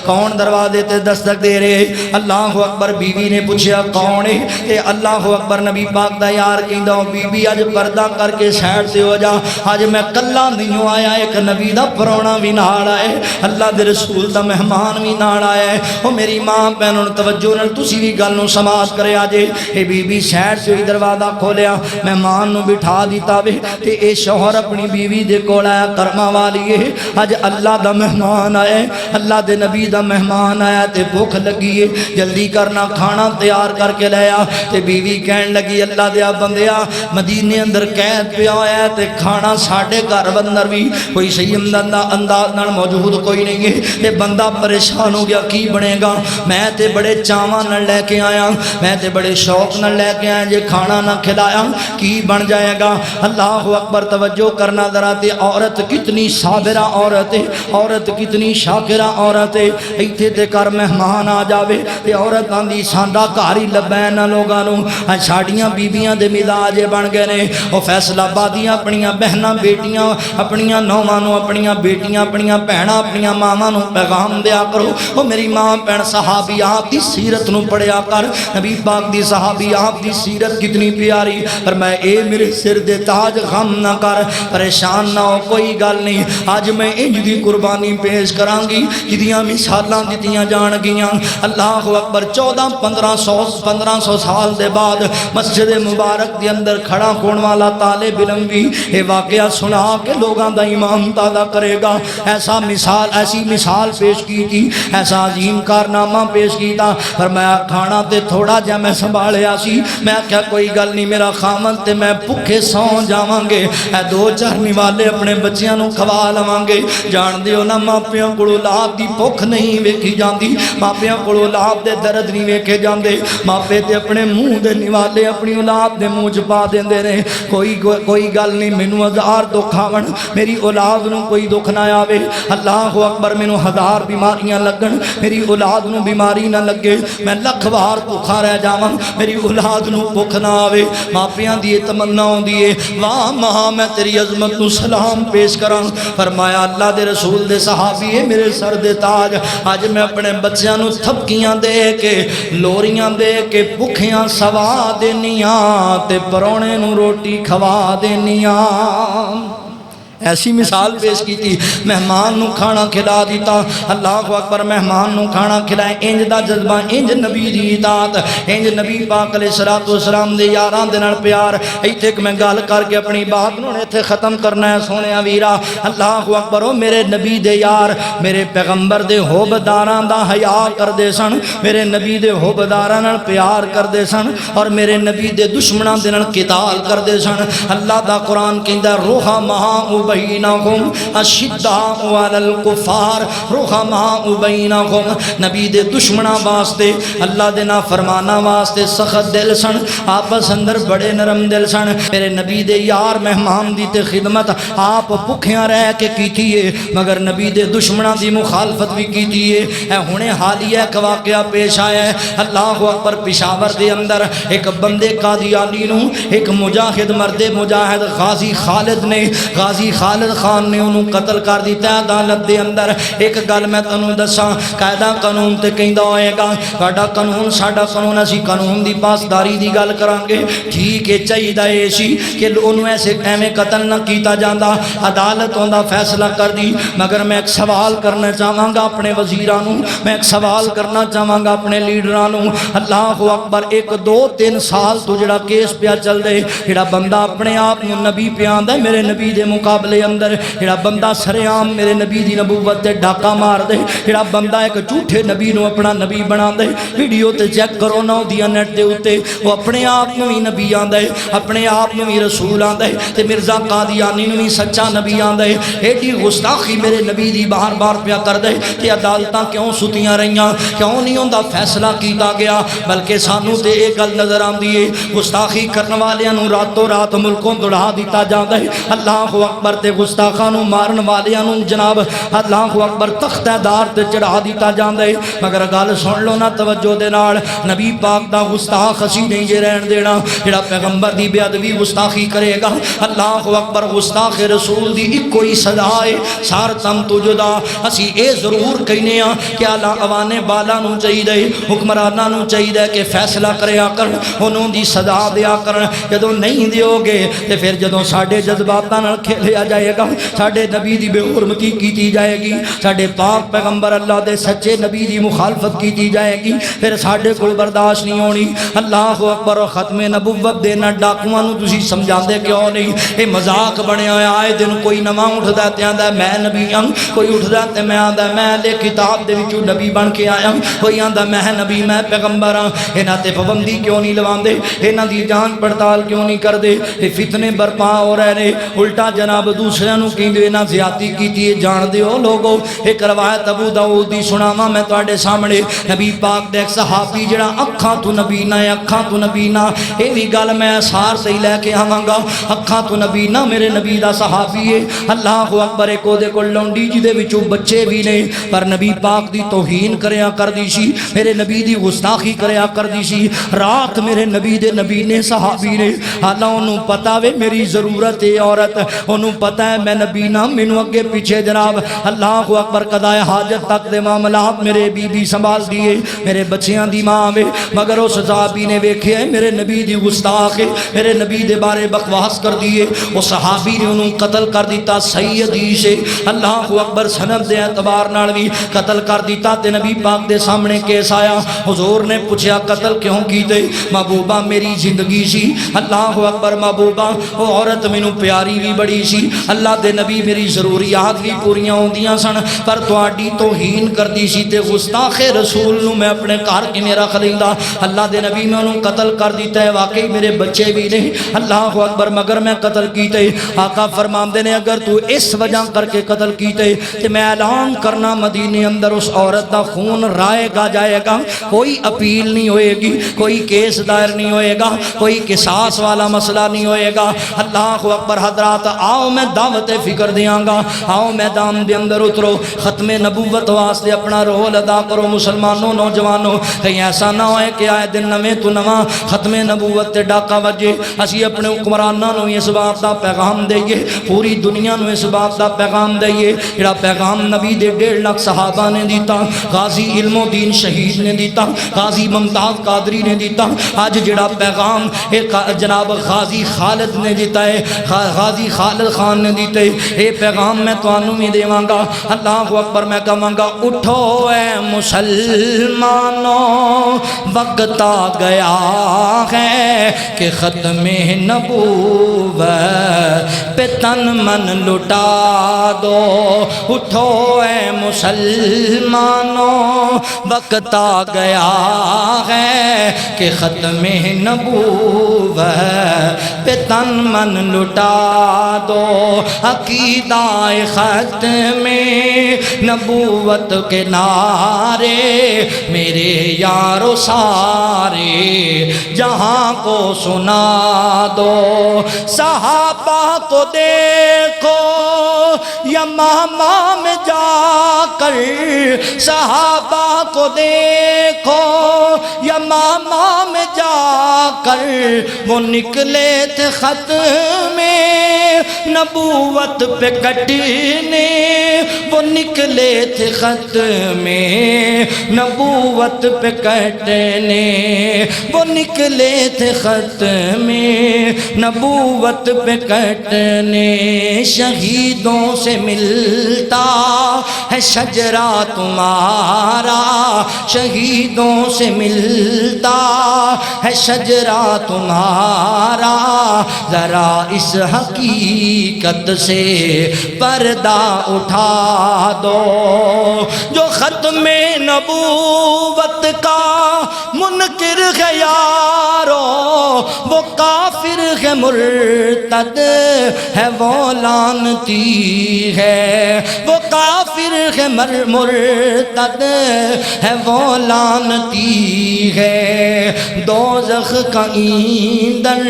کون دروازے تے دستک دے رہے اللہ اکبر بیوی نے پوچھا کون ہے تے اللہ اکبر نبی پاک دا یار کہندا بی بی اج پردہ کر کے سائڈ تے ہو جا اج میں کلا نہیں آیا ایک نبی دا پرونا بھی نال آئے اللہ دے رسول دا مہمان بھی نال آیا ہے او میری ماں بہنوں توجہ نال تسی بھی گل نو سماعت کرے اجے اے بی بی سائڈ تے ادھر دروازہ کھولیا مہمان نو بٹھا دیتا وے تے اے شوہر اپنی بیوی دے کول آیا کرما والی ہے اج اللہ دا مہمان آیا اللہ دے نبی دا مہمان آیا تے بھوک لگی ہے جلدی کرنا کھانا تیار کر کے لیا تے بیوی کہن لگی اللہ دیا بندیا مدینے اندر قید پہ آیا تے کھانا ساڑھے گھر بندر بھی کوئی صحیح انداز نال موجود کوئی نہیں ہے تے بندہ پریشان ہو گیا کی بنے گا میں تے بڑے چاواں نال لے کے آیا میں تے بڑے شوق نال لے کے آیا جے کھانا نہ کھلایا کی بن جائے گا اللہ اکبر توجہ کرنا ذرا تے عورت کتنی صابرہ عورت ہے عورت کتنی شاکرہ عورت ہے ایتھے تے کر مہمان آ جاوے تے عورت آندی سانڈا گھر ہی لبین لوگاں نو ساڈیاں بیبیاں دے مزاج بن گئے نے او فیصل آبادیاں اپنیاں بہناں بیٹیاں اپنیاں نوواں نو اپنیاں بیٹیاں اپنیاں بہناں اپنیاں ماواں نو پیغام دیا کرو او میری ماں بہن صحابی آپ دی سیرت نو پڑھیا کر نبی پاک دی صحابی آپ دی سیرت کتنی پیاری پر میں اے میرے سر دے تاج غم نہ کر پریشان نہ ہو کوئی گل نہیں آج میں انج دی قربانی پیش کراں گی جدیاں مثالاں دتیاں جان گیاں اللہ اکبر 1500 سال دے بعد مسجد مبارک دے اندر کھڑا ہون والا طالب علم بھی اے واقعہ سنا کے لوگاں دا ایمان تازہ کرے گا ایسی مثال پیش کی تھی ایسا عظیم کارنامہ پیش کیتا فرمایا کھانا تے تھوڑا جا میں سنبھالیا سی میں کیا کوئی گل نہیں میرا خامن تے میں بھوکے سو جاواں گے اے دو چار نوالے اپنے بچیاں نو کھوا لواں گے جان دیو نا ماپیاں کول اولاد دی بھوک نہیں ویکھی جاندی ماپیاں کول اولاد دے درد نہیں ویکھے جاندے ماپے تے اپنے منہ دے نوالے اپنی اولاد دے منہ چ پا دیندے نے کوئی گل نہیں مینوں ہزار دکھ آون میری اولاد نو کوئی دکھ نہ آوے اللہ اکبر مینوں ہزار بیماریاں لگن میری اولاد نو بیماری نہ لگے میں لکھ وار بھوکھا رہ جاواں میری اولاد نو بھوک نہ آوے ماپیاں دی تمنا ہوندی ہے واہ ماں میں تیری عظمت نو سلام پیش کراں فرمایا اللہ دے رسول دے صحابی ہے میرے سر دے تاج اج میں اپنے بچیاں نو تھپکیاں دے کے لوریاں دے کے بھکھیاں سوا دینیاں تے پرونے نو روٹی کھوا دینیاں ایسی مثال پیش کی تھی مہمان نو کھانا کھلا دیتا اللہ اکبر مہمان نو کھانا کھلائے انج دا جذبہ انج نبی دی اطاعت انج نبی پاک علیہ السلام دے یاراں دے نال پیار ایتھے میں گل کر کے اپنی بات نو ایتھے ختم کرنا ہے سونیا ویرا اللہ اکبر او میرے نبی دے یار میرے پیغمبر دے حبداراں دا حیا کردے سن میرے نبی دے حبداراں نال پیار کردے سن اور میرے نبی دے دشمناں دے نال قتال کردے سن اللہ دا قرآن کہندا رحماء بینہم اشداء علی الکفار رحماء بینہم نبی دے دشمناں واسطے اللہ دے نافرماناں واسطے سخت دل سن آپس اندر بڑے نرم دل سن میرے نبی دے یار مہمان دی تے خدمت آپ بھکھیاں رہ کے کیتی ہے مگر نبی دے دشمناں دی مخالفت بھی کیتی ہے اے ہنے حالیہ ایک واقعہ پیش آیا ہے اللہ اکبر پشاور دے اندر ایک بندے قادیانی نو ایک مجاہد مرد مجاہد غازی خالد خان نے انہوں قتل کر دیتا ہے عدالت دے اندر ایک گل میں تنوں دساں قاعدہ قانون تے کہندا ہوئے گا ساڈا قانون ساڈا قانون اسی قانون دی پاسداری دی گل کران گے ٹھیک ہے چاہیدا اے سی کہ انہوں ایسے ایویں قتل نہ کیتا جاندا عدالت اوندا فیصلہ کر دی مگر میں ایک سوال کرنا چاہواں گا اپنے وزیراں نوں میں ایک سوال کرنا چاہواں گا اپنے لیڈراں نوں اللہ اکبر 1-2-3 سال تو جڑا کیس پیا چل دے جڑا بندہ اپنے آپ نوں نبی پہ آندا میرے نبی دے مقابلے اندر جڑا بندہ سریام میرے نبی دی نبوت تے ڈاکا مار دے جڑا بندہ ایک جھوٹے نبی نو اپنا نبی بنا دے ویڈیو تے چیک کرو نا دیاں نیٹ دے اوتے وہ اپنے آپ نو ہی نبی آندا ہے اپنے آپ نو ہی رسول آندا ہے تے مرزا قادیانی نو ہی سچا نبی آندا ہے ایڈی گستاخی میرے نبی دی بار بار پیا کر دے تے عدالتاں کیوں ستیاں رہیاں کیوں نہیں ہوندا فیصلہ کیتا گیا بلکہ سانو تے ایک گل نظر آندی ہے گستاخی کرن والیاں نو راتوں رات ملکوں دڑا دیتا جاندا ہے اللہ اکبر تے گستاخانوں مارن والیاں جناب اللہ اکبر تختہ دار تے چڑھا دیتا جاندا ہے مگر گل سن لو نا توجہ دے نال نبی پاک دا گستاخ اسی نہیں جے رہن دینا جڑا پیغمبر دی بے ادبی گستاخی کرے گا اللہ اکبر گستاخ رسول دی ایک کوئی سزا ہے سارتم تو جدا اسی اے ضرور کہنے ہاں کہ اللہ عوانے بالا نو چاہیے حکمراناں نو چاہیے کہ فیصلہ کریا کرن انہوں دی سزا دیا کرن جدوں نہیں دیو گے تے پھر جدوں ساڈے جذباتاں نال کھیلیا جائے گا، ساڈے نبی دی بے حرمتی کیتی جائے گی، ساڈے پاک پیغمبر اللہ دے سچے نبی دی مخالفت کیتی جائے گی، پھر ساڈے کول برداشت نہیں ہونی۔ اللہ اکبر۔ ختم نبوت دینا ڈاکواں نوں تسی سمجھاندے کیوں نہیں؟ اے مذاق بنیا ہویا آئے دن کوئی نواں اٹھدا تے آندا میں نبی ہاں، کوئی اٹھدا تے میں آندا میں لے کتاب دے وچوں نبی بن کے آیا، کوئی آندا میں نبی میں پیغمبر ہاں۔ انہاں تے پابندی کیوں نہیں لواندے؟ انہاں دی جانچ پڑتال کیوں نہیں کردے؟ اے فتنے برپا ہو رہے نے، الٹا جناب دوسرے نوں کہندے انہاں زیادتی کیتی ہے۔ جان دیو لوگو، ایک روایت ابو داؤد دی سناواں میں تواڈے سامنے۔ نبی پاک دے ایک صحابی جڑا اکھاں تو نبی نہ ہے، اکھاں تو نبی نہ، اے وی گل میں اثار سے لے کے آواں گا۔ اکھاں تو نبی نہ میرے نبی دا صحابی ہے، اللہ اکبر۔ ایک دے کول لونڈی جی دے وچوں بچے بھی نے، پر نبی پاک دی توہین کریا کردی سی، میرے نبی دی گستاخی کریا کردی سی۔ رات میرے نبی دے نبی نے صحابی نے، حالاں انہوں پتا وے میری ضرورت ہے عورت، انہوں پتا ہے میں نبی نہ، مینوں اگے پیچھے جناب اللہ اکبر قضائے حاجت تک دے معاملات میرے بی بی سنبھال دیے، میرے بچیاں دی ماں وے، مگر اس صحابی نے ویکھیا ہے میرے نبی دی گستاخ ہے، میرے نبی دے بارے بکواس کر دیے، اس صحابی نے انہوں قتل کر دیتا۔ صحیح حدیث ہے، اللہ اکبر، سند دے اعتبار نال بھی قتل کر دیتا۔ تے نبی پاک دے سامنے کیس آیا، حضور نے پوچھا قتل کیوں کیتے؟ محبوبہ میری زندگی سی، اللہ اکبر، محبوبہ وہ عورت مینوں پیاری بھی بڑی سی، اللہ دے نبی میری ضروریات بھی پوریاں ہوندیاں سن، پر تواڈی توہین کردی سی تے گستاخ رسول نوں میں اپنے گھر کیویں رکھ لیندا؟ اللہ دے نبی میں انہوں قتل کر دیتا ہے، واقعی میرے بچے بھی نہیں، اللہ اکبر، مگر میں قتل کیتے۔ آقا فرماندے نے اگر تو اس وجہ کر کے قتل کیتے تے میں اعلان کرنا مدینے اندر اس عورت دا خون رائے گا جائے گا، کوئی اپیل نہیں ہوئے گی، کوئی کیس دائر نہیں ہوئے گا، کوئی قصاص والا مسئلہ نہیں ہوئے گا۔ اللہ اکبر۔ حضرات آؤ میں دعوت فکر دیاں گا، آؤ میدان دے اندر اترو، ختم نبوت واسطے اپنا رول ادا کرو مسلمانوں، نوجوانوں۔ کہیں ایسا نہ ہوئے کہ آئے دن نویں تو نواں ختم نبوت تے ڈاکہ وجے، اسی اپنے حکمراناں نوں اس بات دا پیغام دئیے، پوری دنیا نوں اس بات دا پیغام دئیے جڑا پیغام نبی دے 1.5 لاکھ صحابہ نے دیتا، غازی علم و دین شہید نے دیتا، غازی ممتاز قادری نے دیتا، آج جڑا پیغام ایک جناب غازی خالد نے دیتا ہے، غازی خالد خان نے دیتا ہے، اے پیغام میں توانوں بھی دیواں گا۔ اللہ اکبر۔ میں کہاں گا اٹھو اے مسلمانوں، وقت آ گیا ہے کہ ختم نبوت پہ تن من لٹا دو۔ اٹھو اے مسلمانوں، وقت آ گیا ہے کہ ختم نبوت پہ تن من لٹا دو۔ عقیدہ ختم نبوت کے نعرے میرے یارو سارے جہاں کو سنا دو۔ صحابہ کو دیکھو یمامہ میں جا کر، صحابہ کو دیکھو یمامہ میں جا کر، وہ نکلے تھے ختم نبوت پہ کٹنے، وہ نکلے تھے ختم نبوت پہ کٹنے، وہ نکلے تھے ختم نبوت پہ کٹنے۔ شہیدوں سے ملتا ہے شجرہ تمہارا، شہیدوں سے ملتا ہے شجرہ تمہارا، ذرا اس حقیقت سے پردہ اٹھا دو۔ جو ختم نبوت کا منکر ہے یارو، وہ کافر ہے مرتد ہے، وہ لعنتی ہے، وہ کافر ہے مرتد ہے، وہ لعنتی ہے۔ دوزخ کا ایندھن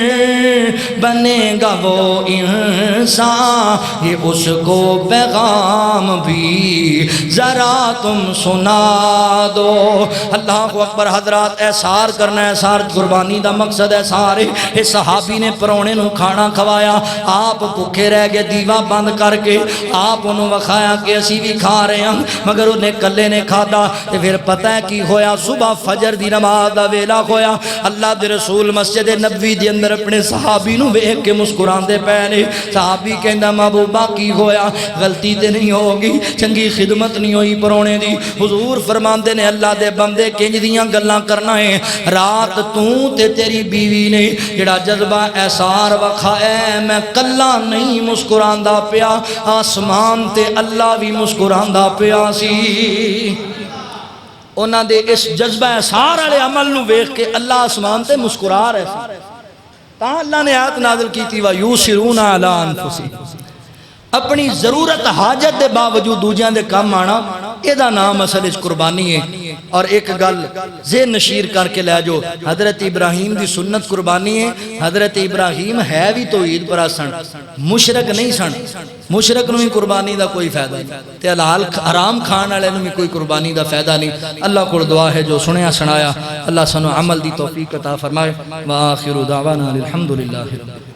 بنے گا وہ انسان، یہ اس کو پیغام بھی ذرا تم سنا دو۔ اللہ اکبر۔ حضرات احسار کرنا، احسار قربانی دا مقصد احسار ہے۔ اس صحابی نے پرونے نو کھانا کھوایا، آپ بھوکے رہ گئے، دیوا بند کر کے آپ انہوں وکھایا کہ اسی بھی کھا رہے ہیں مگر انہیں کلے نے کھادا تے پھر پتہ ہے کی ہویا صبح فجر دی نماز دا ویلا ہویا اللہ دے رسول مسجد نبوی دے اندر اپنے صحابی نو ویکھ کے مسکراندے پے نے صحابی کہندا محبوبہ کی ہویا غلطی تے نہیں ہوگی چنگی خدمت نہیں ہوئی پرونے دی حضور فرماندے نے اللہ دے بندے کنج دیاں گلاں کرنا ہے رات تو تے تیری بیوی نے جڑا جذبہ احسار وکھایا میں کلا نہیں مسکراندا پیا آسمان تے اللہ بھی مسکراندا پیا سی انہاں دے اس جذبہ احسار والے عمل نو ویکھ کے اللہ آسمان تے مسکرا رہے سی تا اللہ نے آیت نازل کی تھی وَيُوسِرُونَ عَلَىٰ أَنفُسِهِمْ اپنی ضرورت حاجت دے باوجود دوجیاں دے کام آنا ایدہ نام اصل اس قربانی ہے اور ایک گل ذہن نشیر کر کے لے جو حضرت ابراہیم دی سنت قربانی ہے حضرت ابراہیم ہے بھی توحید پر سن مشرک نہیں سن مشرک نو بھی قربانی دا کوئی فائدہ نہیں تے حلال حرام کھان والے نو بھی کوئی قربانی دا فائدہ نہیں اللہ کو دعا ہے جو سنیا سنایا اللہ سنو عمل دی توفیق عطا فرمائے وآخر دعوانا الحمدللہ